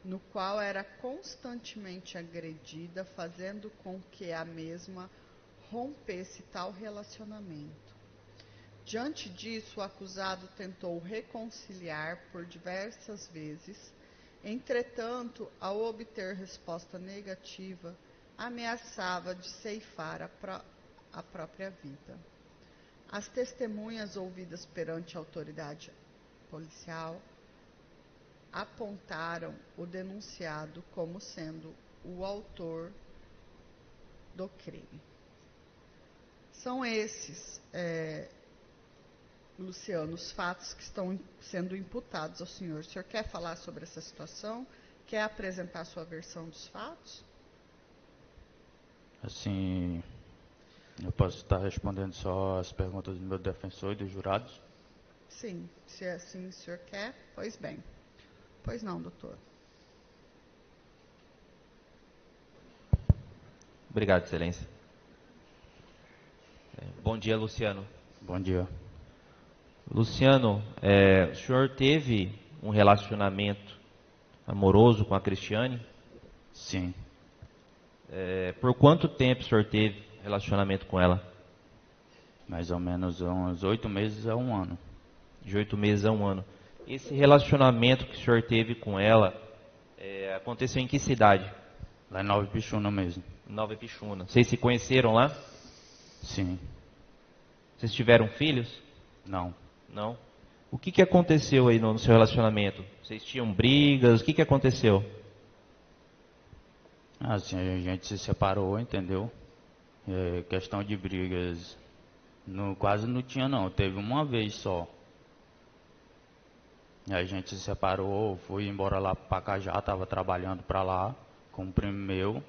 no qual era constantemente agredida, fazendo com que a mesma rompesse tal relacionamento. Diante disso, o acusado tentou reconciliar por diversas vezes. Entretanto, ao obter resposta negativa, ameaçava de ceifar a própria vida. As testemunhas ouvidas perante a autoridade policial apontaram o denunciado como sendo o autor do crime. São esses, Luciano, os fatos que estão sendo imputados ao senhor. O senhor quer falar sobre essa situação? Quer apresentar a sua versão dos fatos? Assim, eu posso estar respondendo só as perguntas do meu defensor e dos jurados? Sim, se assim o senhor quer, pois bem. Pois não, doutor. Obrigado, excelência. Bom dia, Luciano. Bom dia. Luciano, o senhor teve um relacionamento amoroso com a Cristiane? Sim. Por quanto tempo o senhor teve relacionamento com ela? Mais ou menos uns 8 meses a 1 ano. De 8 meses a 1 ano. Esse relacionamento que o senhor teve com ela aconteceu em que cidade? Lá em Nova Ipixuna mesmo. Nova Ipixuna. Vocês se conheceram lá? Sim. Vocês tiveram filhos? Não. Não? O que aconteceu aí no seu relacionamento? Vocês tinham brigas? O que aconteceu? Assim, a gente se separou, entendeu? Questão de brigas, quase não tinha não, teve uma vez só. A gente se separou, fui embora lá para Pacajá, estava trabalhando para lá com um primo meu.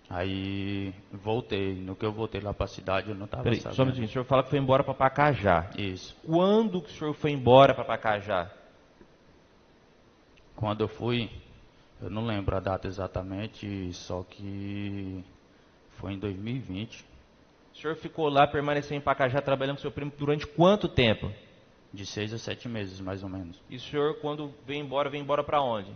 Aí voltei, no que eu voltei lá para a cidade eu não estava sabendo. Só um minutinho, o senhor fala que foi embora para Pacajá. Isso. Quando que o senhor foi embora para Pacajá? Quando eu fui, eu não lembro a data exatamente, só que foi em 2020. O senhor ficou lá, permaneceu em Pacajá trabalhando com seu primo durante quanto tempo? De 6 a 7 meses, mais ou menos. E o senhor, quando veio embora para onde?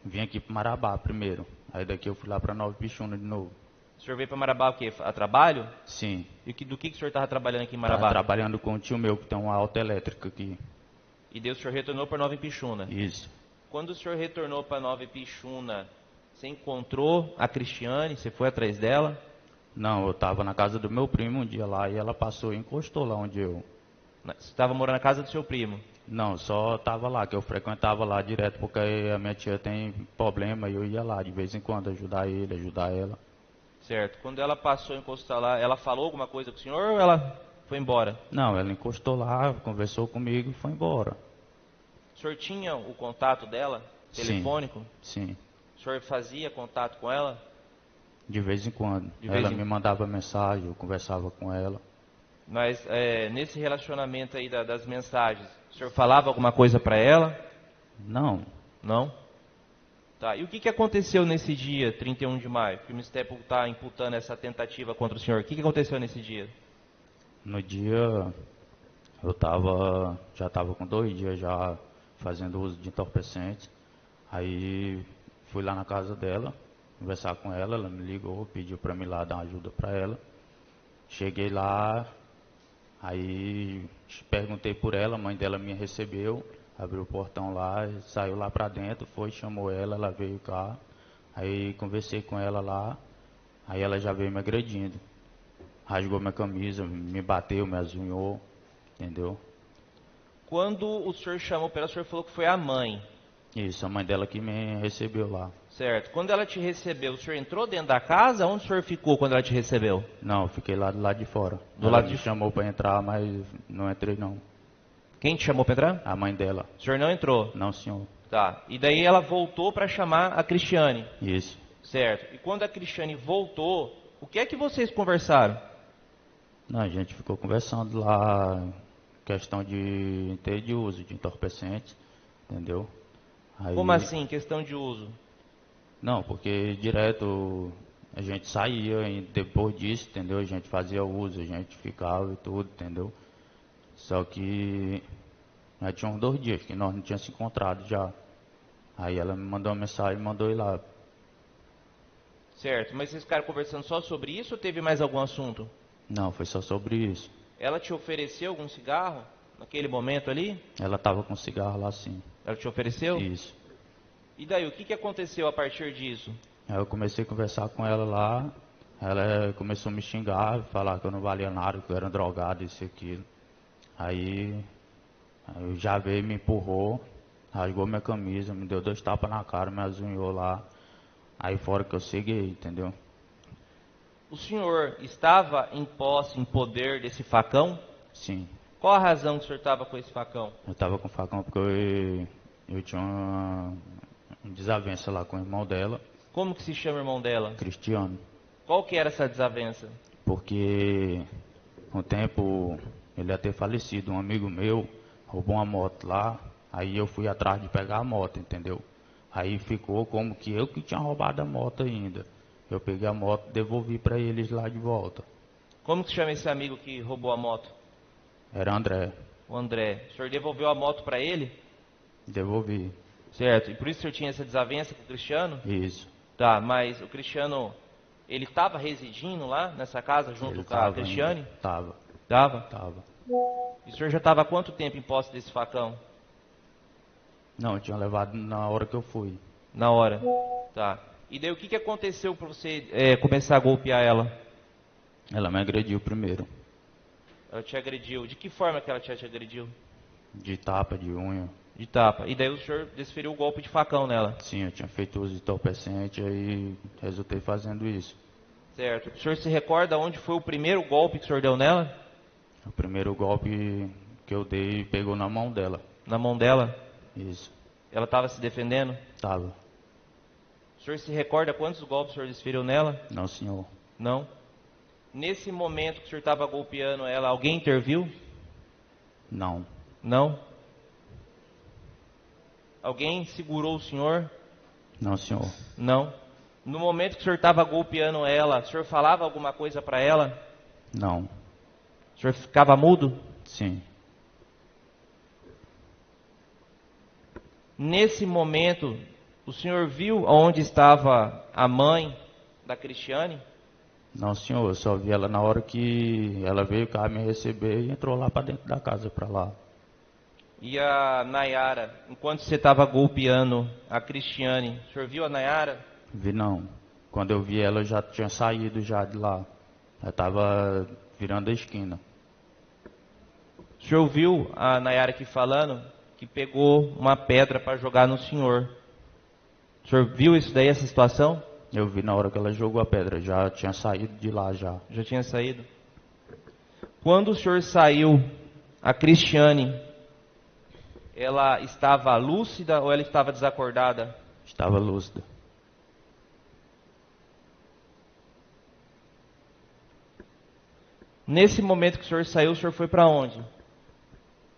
Vim aqui para Marabá primeiro, aí daqui eu fui lá para Nova Ipixuna de novo. O senhor veio para Marabá o quê? A trabalho? Sim. E do que o senhor estava trabalhando aqui em Marabá? Estava trabalhando com um tio meu que tem uma autoelétrica aqui. E daí o senhor retornou para Nova Ipixuna? Isso. Quando o senhor retornou para Nova Ipixuna, você encontrou a Cristiane? Você foi atrás dela? Não, eu estava na casa do meu primo um dia lá e ela passou e encostou lá onde eu... Você estava morando na casa do seu primo? Não, só estava lá, que eu frequentava lá direto, porque a minha tia tem problema e eu ia lá de vez em quando ajudar ele, ajudar ela. Certo. Quando ela passou a encostar lá, ela falou alguma coisa com o senhor ou ela foi embora? Não, ela encostou lá, conversou comigo e foi embora. O senhor tinha o contato dela, telefônico? Sim. O senhor fazia contato com ela? De vez em quando. Ela me mandava mensagem, eu conversava com ela. Mas nesse relacionamento aí das mensagens, o senhor falava alguma coisa para ela? Não. Não? Tá. E o que aconteceu nesse dia, 31 de maio? Que o Ministério está imputando essa tentativa contra o senhor. O que aconteceu nesse dia? No dia, eu já estava com 2 dias já fazendo uso de entorpecentes. Aí fui lá na casa dela, conversar com ela, ela me ligou, pediu para mim lá dar uma ajuda para ela. Cheguei lá, aí perguntei por ela, a mãe dela me recebeu, abriu o portão lá, saiu lá para dentro, chamou ela veio cá. Aí conversei com ela lá, aí ela já veio me agredindo. Rasgou minha camisa, me bateu, me azunhou, entendeu? Quando o senhor chamou para ela, o senhor falou que foi a mãe. Isso, a mãe dela que me recebeu lá. Certo. Quando ela te recebeu, o senhor entrou dentro da casa? Onde o senhor ficou quando ela te recebeu? Não, eu fiquei lá do lado de fora. Do ela lado me de chamou para entrar, mas não entrei não. Quem te chamou para entrar? A mãe dela. O senhor não entrou? Não, senhor. Tá. E daí ela voltou para chamar a Cristiane? Isso. Certo. E quando a Cristiane voltou, o que é que vocês conversaram? Não, a gente ficou conversando lá, questão de ter de uso de entorpecentes, entendeu? Aí... Como assim, questão de uso? Não, porque direto a gente saía e depois disso, entendeu? A gente fazia uso, a gente ficava e tudo, entendeu? Só que já tinha uns 2 dias que nós não tínhamos se encontrado já. Aí ela me mandou uma mensagem e mandou ir lá. Certo, mas vocês ficaram conversando só sobre isso ou teve mais algum assunto? Não, foi só sobre isso. Ela te ofereceu algum cigarro naquele momento ali? Ela estava com cigarro lá sim. Ela te ofereceu? Isso. E daí, o que aconteceu a partir disso? Aí eu comecei a conversar com ela lá, ela começou a me xingar, falar que eu não valia nada, que eu era um drogado, isso e aquilo. Aí eu já veio, me empurrou, rasgou minha camisa, me deu 2 tapas na cara, me azunhou lá. Aí fora que eu segui, entendeu? O senhor estava em posse, em poder desse facão? Sim. Qual a razão que o senhor estava com esse facão? Eu estava com o facão porque eu tinha uma desavença lá com o irmão dela. Como que se chama o irmão dela? Cristiano. Qual que era essa desavença? Porque com o tempo ele ia ter falecido, um amigo meu roubou uma moto lá, aí eu fui atrás de pegar a moto, entendeu? Aí ficou como que eu que tinha roubado a moto ainda. Eu peguei a moto e devolvi para eles lá de volta. Como que se chama esse amigo que roubou a moto? Era André. O André. O senhor devolveu a moto para ele? Devolvi. Certo. E por isso o senhor tinha essa desavença com o Cristiano? Isso. Tá, mas o Cristiano, ele estava residindo lá nessa casa junto Ele com a tava Cristiane? ainda. Tava. Tava? E o senhor já estava há quanto tempo em posse desse facão? Não, eu tinha levado na hora que eu fui. Na hora. Tá. E daí o que aconteceu para você começar a golpear ela? Ela me agrediu primeiro. Ela te agrediu. De que forma que ela te agrediu? De tapa, de unha. De tapa. E daí o senhor desferiu o golpe de facão nela? Sim, eu tinha feito uso de entorpecente, aí resultei fazendo isso. Certo. O senhor se recorda onde foi o primeiro golpe que o senhor deu nela? O primeiro golpe que eu dei pegou na mão dela. Na mão dela? Isso. Ela estava se defendendo? Tava. O senhor se recorda quantos golpes o senhor desferiu nela? Não, senhor. Não? Nesse momento que o senhor estava golpeando ela, alguém interviu? Não. Não? Alguém segurou o senhor? Não, senhor. Não? No momento que o senhor estava golpeando ela, o senhor falava alguma coisa para ela? Não. O senhor ficava mudo? Sim. Nesse momento, o senhor viu onde estava a mãe da Cristiane? Não, senhor. Eu só vi ela na hora que ela veio cá me receber e entrou lá para dentro da casa, para lá. E a Nayara, enquanto você estava golpeando a Cristiane, o senhor viu a Nayara? Vi não. Quando eu vi ela, eu já tinha saído já de lá. Ela estava virando a esquina. O senhor viu a Nayara aqui falando que pegou uma pedra para jogar no senhor. O senhor viu isso daí, essa situação? Eu vi na hora que ela jogou a pedra. Já tinha saído de lá já. Já tinha saído? Quando o senhor saiu, a Cristiane, ela estava lúcida ou ela estava desacordada? Estava lúcida. Nesse momento que o senhor saiu, o senhor foi para onde?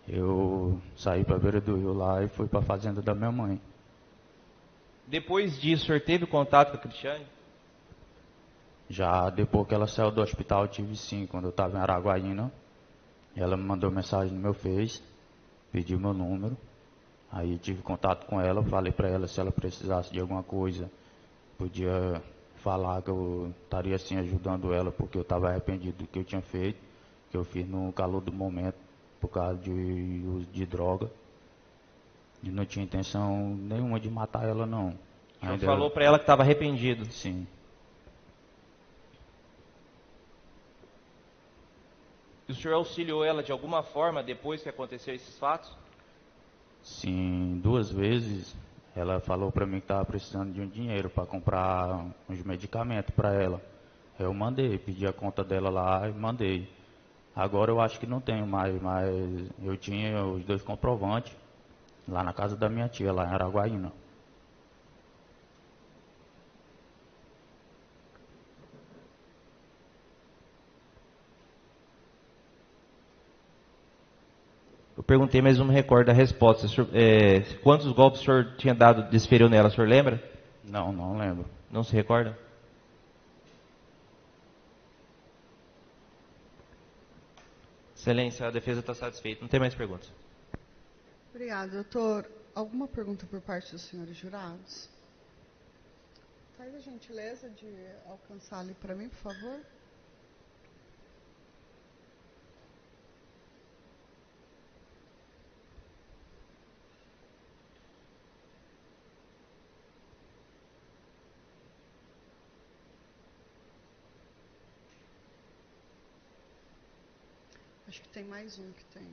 Eu saí para a beira do rio lá e fui para a fazenda da minha mãe. Depois disso, o senhor teve contato com a Cristiane? Já depois que ela saiu do hospital, eu tive sim, quando eu estava em Araguaína. Ela me mandou mensagem no meu Face, pediu meu número. Aí tive contato com ela, falei para ela se ela precisasse de alguma coisa, podia falar que eu estaria assim ajudando ela, porque eu estava arrependido do que eu tinha feito, que eu fiz no calor do momento, por causa de uso de droga. E não tinha intenção nenhuma de matar ela, não. O senhor falou para ela que estava arrependido? Sim. E o senhor auxiliou ela de alguma forma depois que aconteceu esses fatos? Sim, 2 vezes ela falou para mim que estava precisando de um dinheiro para comprar uns medicamentos para ela. Eu mandei, pedi a conta dela lá e mandei. Agora eu acho que não tenho mais, mas eu tinha os 2 comprovantes lá na casa da minha tia, lá em Araguaína. Eu perguntei, mas não me recordo a resposta. Quantos golpes o senhor tinha dado, desferiu nela, o senhor lembra? Não lembro. Não se recorda? Excelência, a defesa está satisfeita. Não tem mais perguntas. Obrigada, doutor. Alguma pergunta por parte dos senhores jurados? Faz a gentileza de alcançar ali para mim, por favor. Acho que tem mais um que tem.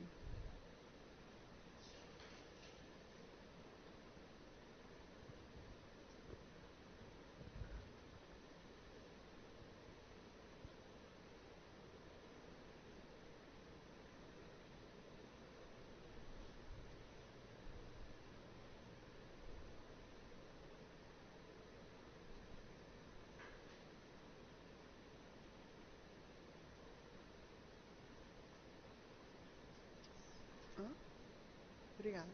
Obrigada.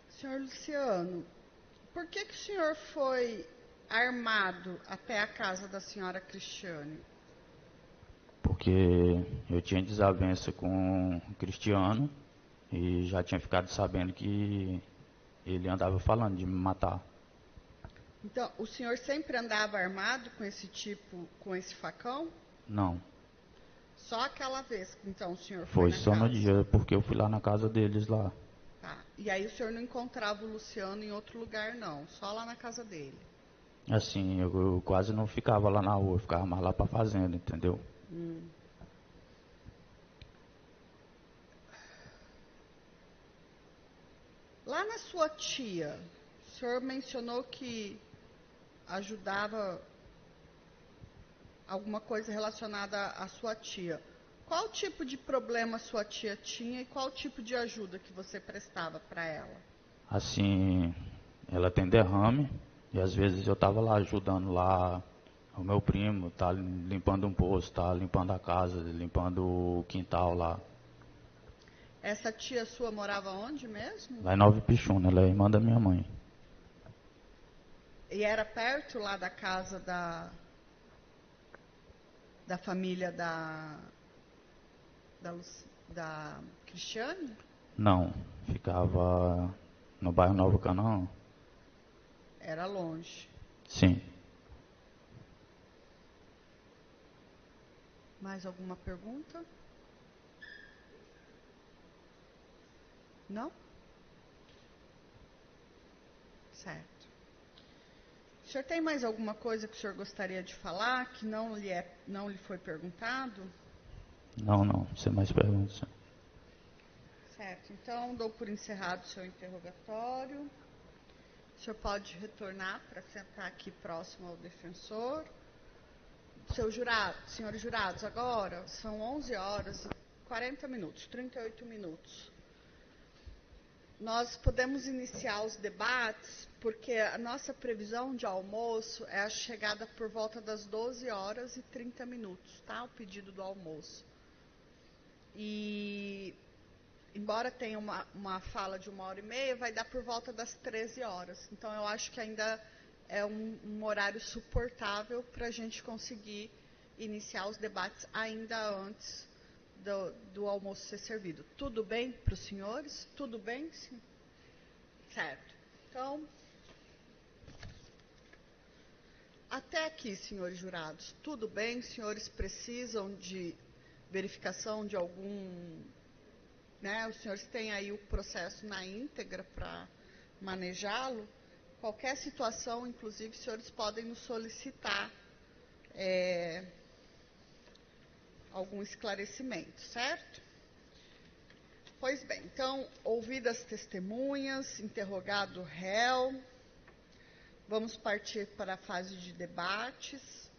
Senhor Luciano, por que o senhor foi armado até a casa da senhora Cristiane? porque eu tinha desavença com o Cristiano e já tinha ficado sabendo que ele andava falando de me matar. Então, o senhor sempre andava armado com com esse facão? Não, Só aquela vez que então o senhor foi na só casa? no dia, porque eu fui lá na casa deles lá. Tá. E aí o senhor não encontrava o Luciano em outro lugar, não? Só lá na casa dele? Assim, eu quase não ficava lá na rua, eu ficava mais lá pra fazenda, entendeu? Lá na sua tia, o senhor mencionou que ajudava alguma coisa relacionada à sua tia. Qual tipo de problema sua tia tinha e qual tipo de ajuda que você prestava para ela? Assim, ela tem derrame e às vezes eu tava lá ajudando lá o meu primo, tá limpando um poço, tá limpando a casa, limpando o quintal lá. Essa tia sua morava onde mesmo? Lá em Nova Ipixuna, ela é irmã da minha mãe. E era perto lá da casa da família da Cristiane? Não, ficava no bairro Novo Canaã. Era longe. Sim. Mais alguma pergunta? Não? Certo. O senhor tem mais alguma coisa que o senhor gostaria de falar que não lhe foi perguntado? Não, sem mais perguntas. Certo. Então, dou por encerrado o seu interrogatório. O senhor pode retornar para sentar aqui próximo ao defensor. Senhores jurados, agora são 11 horas e 40 minutos, 38 minutos. Nós podemos iniciar os debates, porque a nossa previsão de almoço é a chegada por volta das 12 horas e 30 minutos, tá? O pedido do almoço. E, embora tenha uma fala de 1h30, vai dar por volta das 13 horas. Então, eu acho que ainda é um horário suportável para a gente conseguir iniciar os debates ainda antes do almoço ser servido. Tudo bem para os senhores? Tudo bem? Sim. Certo. Então, até aqui, senhores jurados, tudo bem? Senhores precisam de verificação de algum... Né? Os senhores têm aí o processo na íntegra para manejá-lo. Qualquer situação, inclusive, os senhores podem nos solicitar algum esclarecimento, certo? Pois bem, então, ouvidas as testemunhas, interrogado o réu, vamos partir para a fase de debates,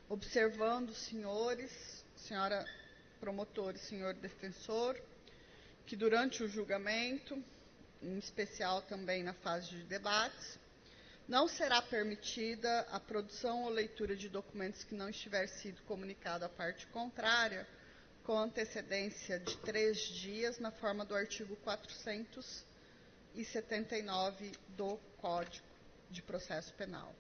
observando os senhores, senhora promotora e senhor defensor, que durante o julgamento, em especial também na fase de debates, não será permitida a produção ou leitura de documentos que não estiver sido comunicado à parte contrária com antecedência de 3 dias, na forma do artigo 479 do Código de Processo Penal.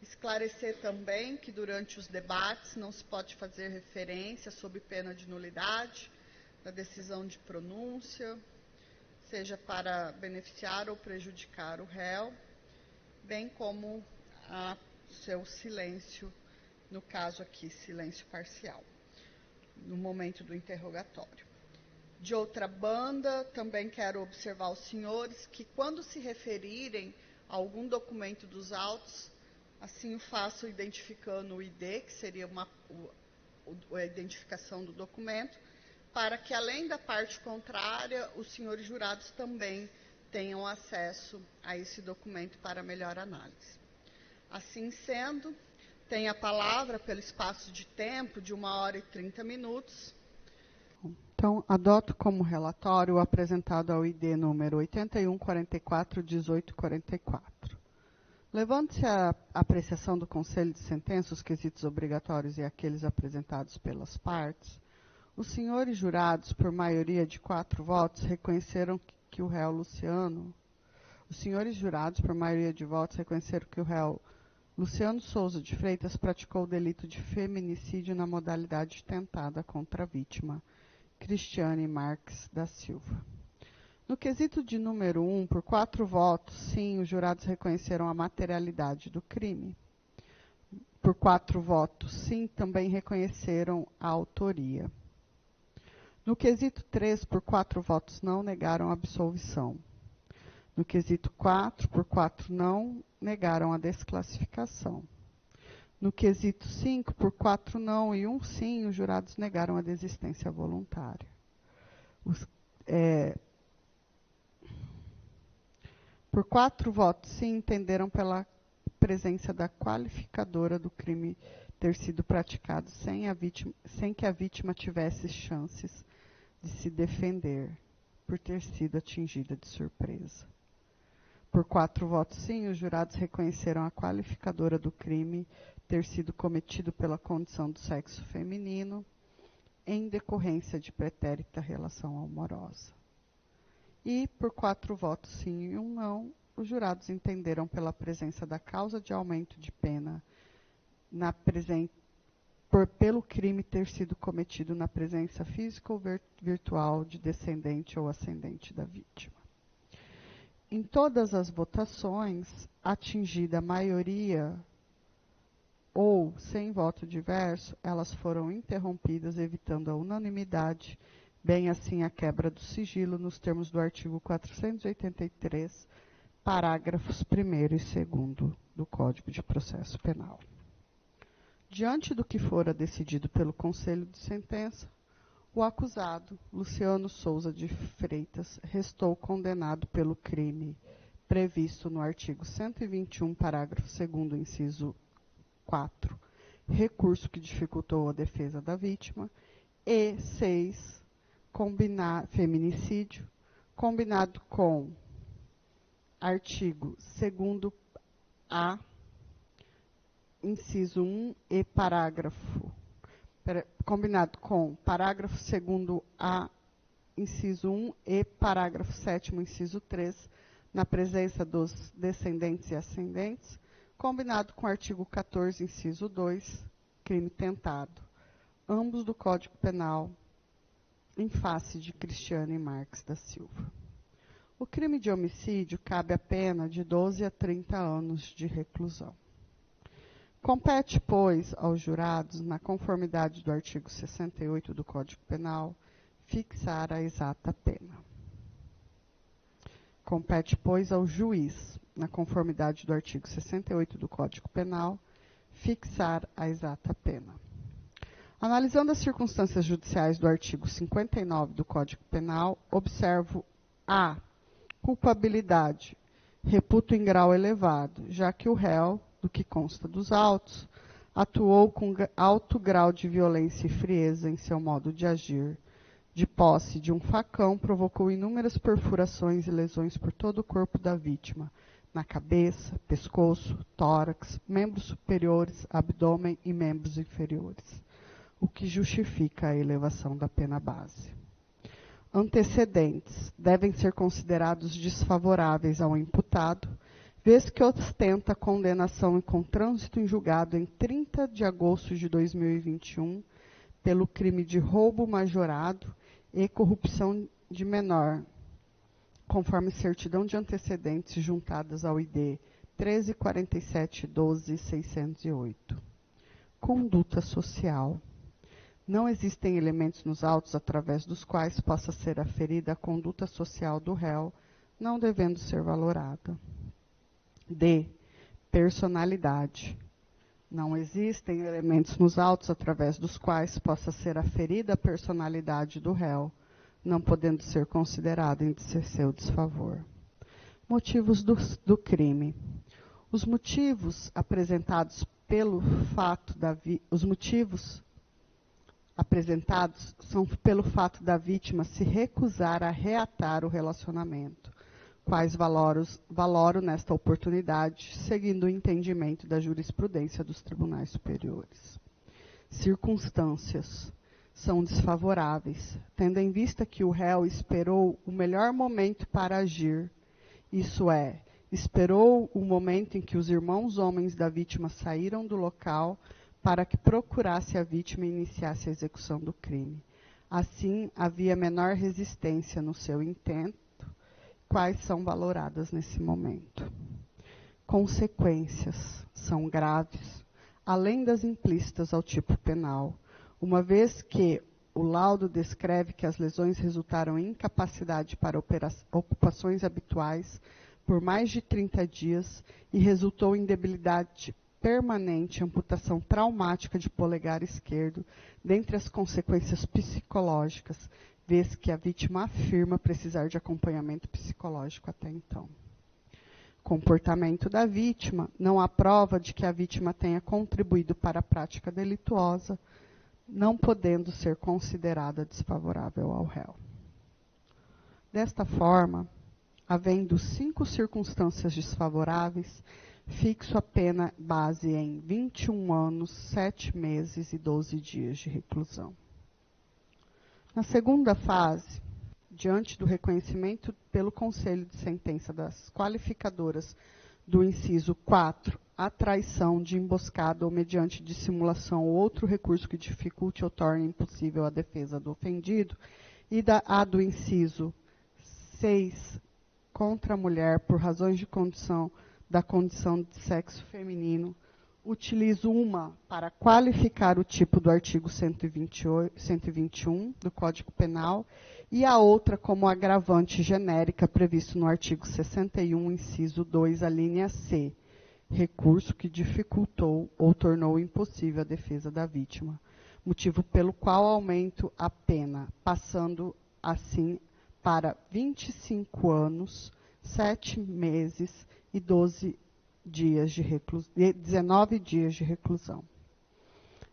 Esclarecer também que durante os debates não se pode fazer referência, sob pena de nulidade, da decisão de pronúncia, seja para beneficiar ou prejudicar o réu, bem como seu silêncio, no caso aqui, silêncio parcial, no momento do interrogatório. De outra banda, também quero observar os senhores que, quando se referirem a algum documento dos autos, assim o façam identificando o ID, que seria a identificação do documento, para que, além da parte contrária, os senhores jurados também tenham acesso a esse documento para melhor análise. Assim sendo, tem a palavra pelo espaço de tempo de 1h e 30 minutos. Então, adoto como relatório o apresentado ao ID número 8144-1844. Levando-se à apreciação do Conselho de Sentença os quesitos obrigatórios e aqueles apresentados pelas partes, os senhores jurados, por maioria de 4 votos, reconheceram que o réu Luciano... Os senhores jurados, por maioria de votos, reconheceram que o réu Luciano Souza de Freitas praticou o delito de feminicídio na modalidade tentada contra a vítima, Cristiane Marques da Silva. No quesito de número 1, por 4 votos, sim, os jurados reconheceram a materialidade do crime. Por 4 votos, sim, também reconheceram a autoria. No quesito 3, por 4 votos não, negaram a absolvição. No quesito 4, por 4 não, negaram a desclassificação. No quesito 5, por 4 não e 1 sim, os jurados negaram a desistência voluntária. Por 4 votos sim, entenderam pela presença da qualificadora do crime ter sido praticado sem que a vítima tivesse chances de se defender, por ter sido atingida de surpresa. Por 4 votos sim, os jurados reconheceram a qualificadora do crime ter sido cometido pela condição do sexo feminino em decorrência de pretérita relação amorosa. E, por 4 votos sim e 1 não, os jurados entenderam pela presença da causa de aumento de pena pelo crime ter sido cometido na presença física ou virtual de descendente ou ascendente da vítima. Em todas as votações, atingida a maioria ou sem voto diverso, elas foram interrompidas, evitando a unanimidade, bem assim a quebra do sigilo nos termos do artigo 483, parágrafos 1º e 2º do Código de Processo Penal. Diante do que fora decidido pelo Conselho de Sentença, o acusado, Luciano Souza de Freitas, restou condenado pelo crime previsto no artigo 121, parágrafo 2º, inciso 4, recurso que dificultou a defesa da vítima, e 6, feminicídio, combinado com artigo 2º-A, inciso 1 e combinado com parágrafo 2º-A, inciso 1 e parágrafo 7º, inciso 3, na presença dos descendentes e ascendentes, combinado com o artigo 14, inciso 2, crime tentado, ambos do Código Penal, em face de Cristiane Marques da Silva. O crime de homicídio cabe a pena de 12 a 30 anos de reclusão. Compete, pois, aos jurados, na conformidade do artigo 68 do Código Penal, fixar a exata pena. Compete, pois, ao juiz, na conformidade do artigo 68 do Código Penal, fixar a exata pena. Analisando as circunstâncias judiciais do artigo 59 do Código Penal, observo a culpabilidade, reputo em grau elevado, já que o réu, do que consta dos autos, atuou com alto grau de violência e frieza em seu modo de agir. De posse de um facão, provocou inúmeras perfurações e lesões por todo o corpo da vítima, na cabeça, pescoço, tórax, membros superiores, abdômen e membros inferiores, o que justifica a elevação da pena base. Antecedentes devem ser considerados desfavoráveis ao imputado, vez que ostenta condenação com trânsito em julgado em 30 de agosto de 2021 pelo crime de roubo majorado e corrupção de menor, conforme certidão de antecedentes juntadas ao ID 1347-12-608. Conduta social. Não existem elementos nos autos através dos quais possa ser aferida a conduta social do réu, não devendo ser valorada. D. Personalidade. Não existem elementos nos autos através dos quais possa ser aferida a personalidade do réu, não podendo ser considerada em seu desfavor. Motivos do crime. Os motivos apresentados são pelo fato da vítima se recusar a reatar o relacionamento, quais valoro nesta oportunidade, seguindo o entendimento da jurisprudência dos tribunais superiores. Circunstâncias são desfavoráveis, tendo em vista que o réu esperou o melhor momento para agir, isso é, esperou o momento em que os irmãos homens da vítima saíram do local para que procurasse a vítima e iniciasse a execução do crime. Assim, havia menor resistência no seu intento, quais são valoradas nesse momento. Consequências são graves, além das implícitas ao tipo penal, uma vez que o laudo descreve que as lesões resultaram em incapacidade para ocupações habituais por mais de 30 dias e resultou em debilidade permanente, amputação traumática de polegar esquerdo, dentre as consequências psicológicas, vez que a vítima afirma precisar de acompanhamento psicológico até então. Comportamento da vítima: não há prova de que a vítima tenha contribuído para a prática delituosa, não podendo ser considerada desfavorável ao réu. Desta forma, havendo 5 circunstâncias desfavoráveis, fixo a pena base em 21 anos, 7 meses e 12 dias de reclusão. Na segunda fase, diante do reconhecimento pelo Conselho de Sentença das qualificadoras do inciso 4, a traição de emboscada ou mediante dissimulação ou outro recurso que dificulte ou torne impossível a defesa do ofendido, e a do inciso 6, contra a mulher por razões de condição de sexo feminino, utilizo uma para qualificar o tipo do artigo 121 do Código Penal e a outra como agravante genérica previsto no artigo 61, inciso 2, a linha C, recurso que dificultou ou tornou impossível a defesa da vítima, motivo pelo qual aumento a pena, passando assim para 25 anos, 7 meses e 19 dias de reclusão.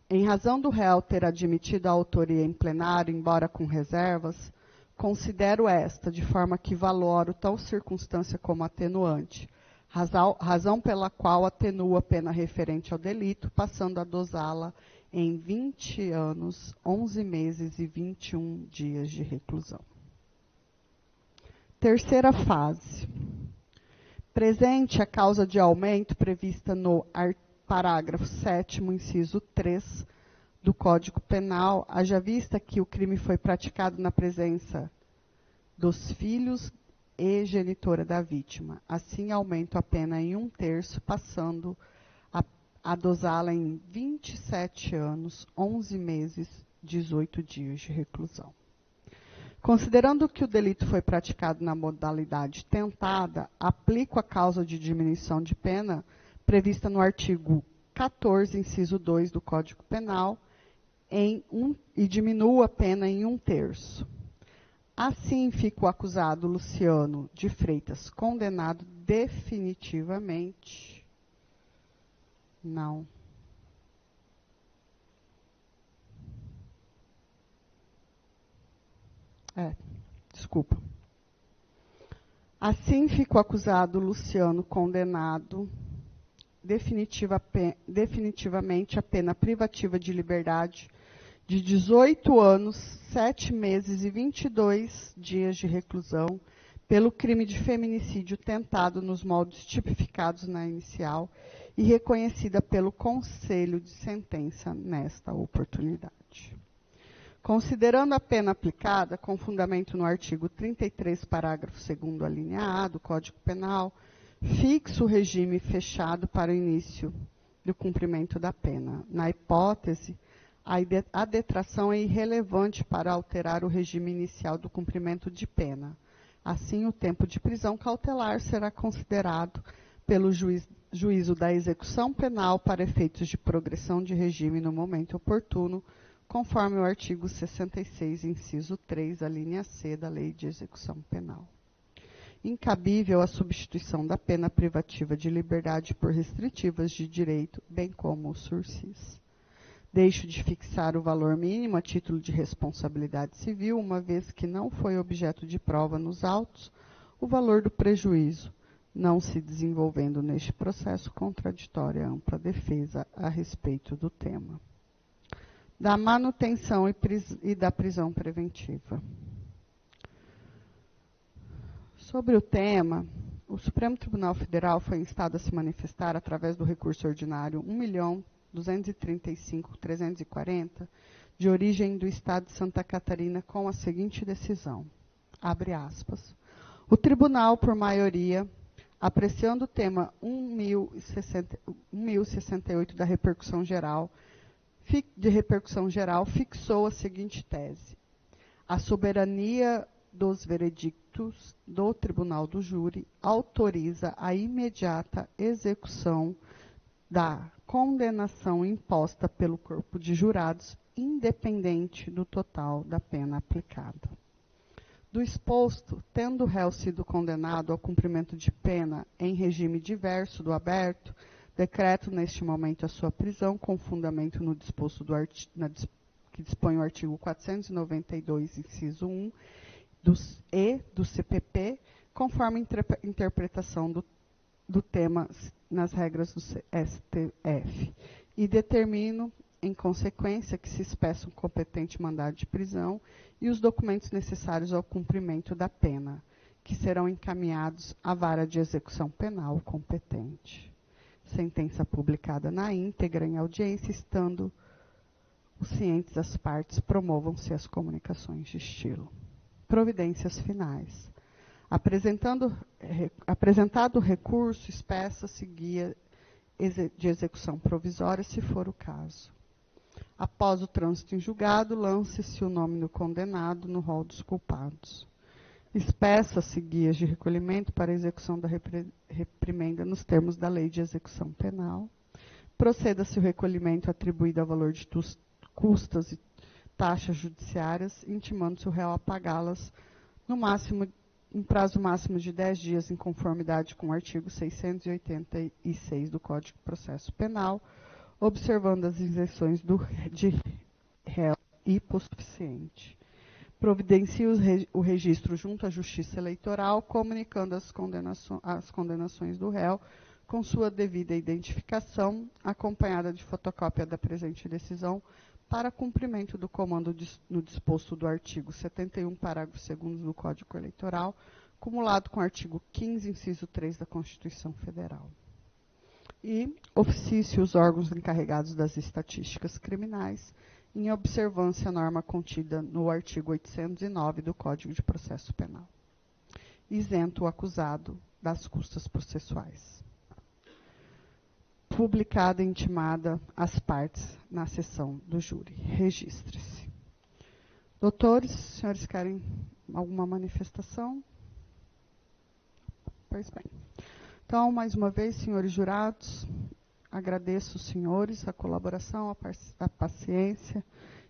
Em razão do réu ter admitido a autoria em plenário, embora com reservas, considero esta, de forma que valoro tal circunstância como atenuante, razão pela qual atenuo a pena referente ao delito, passando a dosá-la em 20 anos, 11 meses e 21 dias de reclusão. Terceira fase. Presente a causa de aumento prevista no parágrafo 7º, inciso 3 do Código Penal, haja vista que o crime foi praticado na presença dos filhos e genitora da vítima. Assim, aumento a pena em 1/3, passando a dosá-la em 27 anos, 11 meses, 18 dias de reclusão. Considerando que o delito foi praticado na modalidade tentada, aplico a causa de diminuição de pena prevista no artigo 14, inciso 2 do Código Penal, e diminuo a pena em 1/3. Assim, fica o acusado Luciano de Freitas condenado definitivamente. Não. Desculpa. Assim, fica o acusado Luciano condenado definitivamente a pena privativa de liberdade de 18 anos, 7 meses e 22 dias de reclusão pelo crime de feminicídio tentado nos moldes tipificados na inicial e reconhecida pelo Conselho de Sentença nesta oportunidade. Considerando a pena aplicada, com fundamento no artigo 33, parágrafo 2º, a linha A do Código Penal, fixo o regime fechado para o início do cumprimento da pena. Na hipótese, a detração é irrelevante para alterar o regime inicial do cumprimento de pena. Assim, o tempo de prisão cautelar será considerado pelo juízo da execução penal para efeitos de progressão de regime no momento oportuno, conforme o artigo 66, inciso 3, a linha C da Lei de Execução Penal. Incabível a substituição da pena privativa de liberdade por restritivas de direito, bem como o sursis. Deixo de fixar o valor mínimo a título de responsabilidade civil, uma vez que não foi objeto de prova nos autos o valor do prejuízo, não se desenvolvendo neste processo contraditória ampla defesa a respeito do tema. Da manutenção e da prisão preventiva. Sobre o tema, o Supremo Tribunal Federal foi instado a se manifestar através do recurso ordinário 1.235.340, de origem do Estado de Santa Catarina, com a seguinte decisão, abre aspas, o Tribunal, por maioria, apreciando o tema 1068 da repercussão geral, fixou a seguinte tese, a soberania dos veredictos do Tribunal do Júri autoriza a imediata execução da condenação imposta pelo corpo de jurados, independente do total da pena aplicada. Do exposto, tendo o réu sido condenado ao cumprimento de pena em regime diverso do aberto, decreto neste momento a sua prisão com fundamento no disposto que dispõe o artigo 492, inciso 1, do CPP, conforme interpretação do tema nas regras do STF, e determino, em consequência, que se expeça um competente mandado de prisão e os documentos necessários ao cumprimento da pena, que serão encaminhados à vara de execução penal competente. Sentença publicada na íntegra em audiência, estando os cientes as partes, promovam-se as comunicações de estilo. Providências finais. Apresentado o recurso, espeça-se guia de execução provisória, se for o caso. Após o trânsito em julgado, lance-se o nome do condenado no rol dos culpados. Espeça-se guias de recolhimento para execução da reprimenda nos termos da Lei de Execução Penal. Proceda-se o recolhimento atribuído a valor de custas e taxas judiciárias, intimando-se o réu a pagá-las em prazo máximo de 10 dias, em conformidade com o artigo 686 do Código de Processo Penal, observando as isenções de réu hipossuficiente. Providencie o registro junto à Justiça Eleitoral, comunicando as condenações do réu com sua devida identificação, acompanhada de fotocópia da presente decisão, para cumprimento do comando no disposto do artigo 71, parágrafo 2º do Código Eleitoral, cumulado com o artigo 15, inciso 3 da Constituição Federal. E oficie os órgãos encarregados das estatísticas criminais, em observância à norma contida no artigo 809 do Código de Processo Penal. Isento o acusado das custas processuais. Publicada e intimada às partes na sessão do júri. Registre-se. Doutores, senhores querem alguma manifestação? Pois bem. Então, mais uma vez, senhores jurados, agradeço os senhores a colaboração, a paciência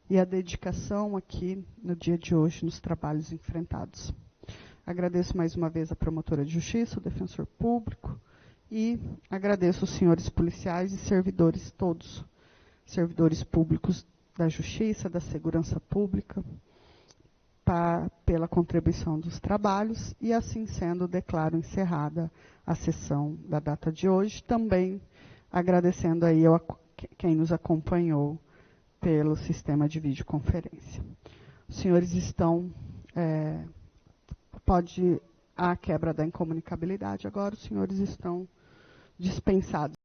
e a dedicação aqui no dia de hoje nos trabalhos enfrentados. Agradeço mais uma vez a promotora de justiça, o defensor público, e agradeço os senhores policiais e servidores todos, servidores públicos da Justiça, da Segurança Pública, pela contribuição dos trabalhos, e assim sendo, declaro encerrada a sessão da data de hoje, também agradecendo aí quem nos acompanhou pelo sistema de videoconferência. Os senhores estão, pode a quebra da incomunicabilidade, agora os senhores estão dispensados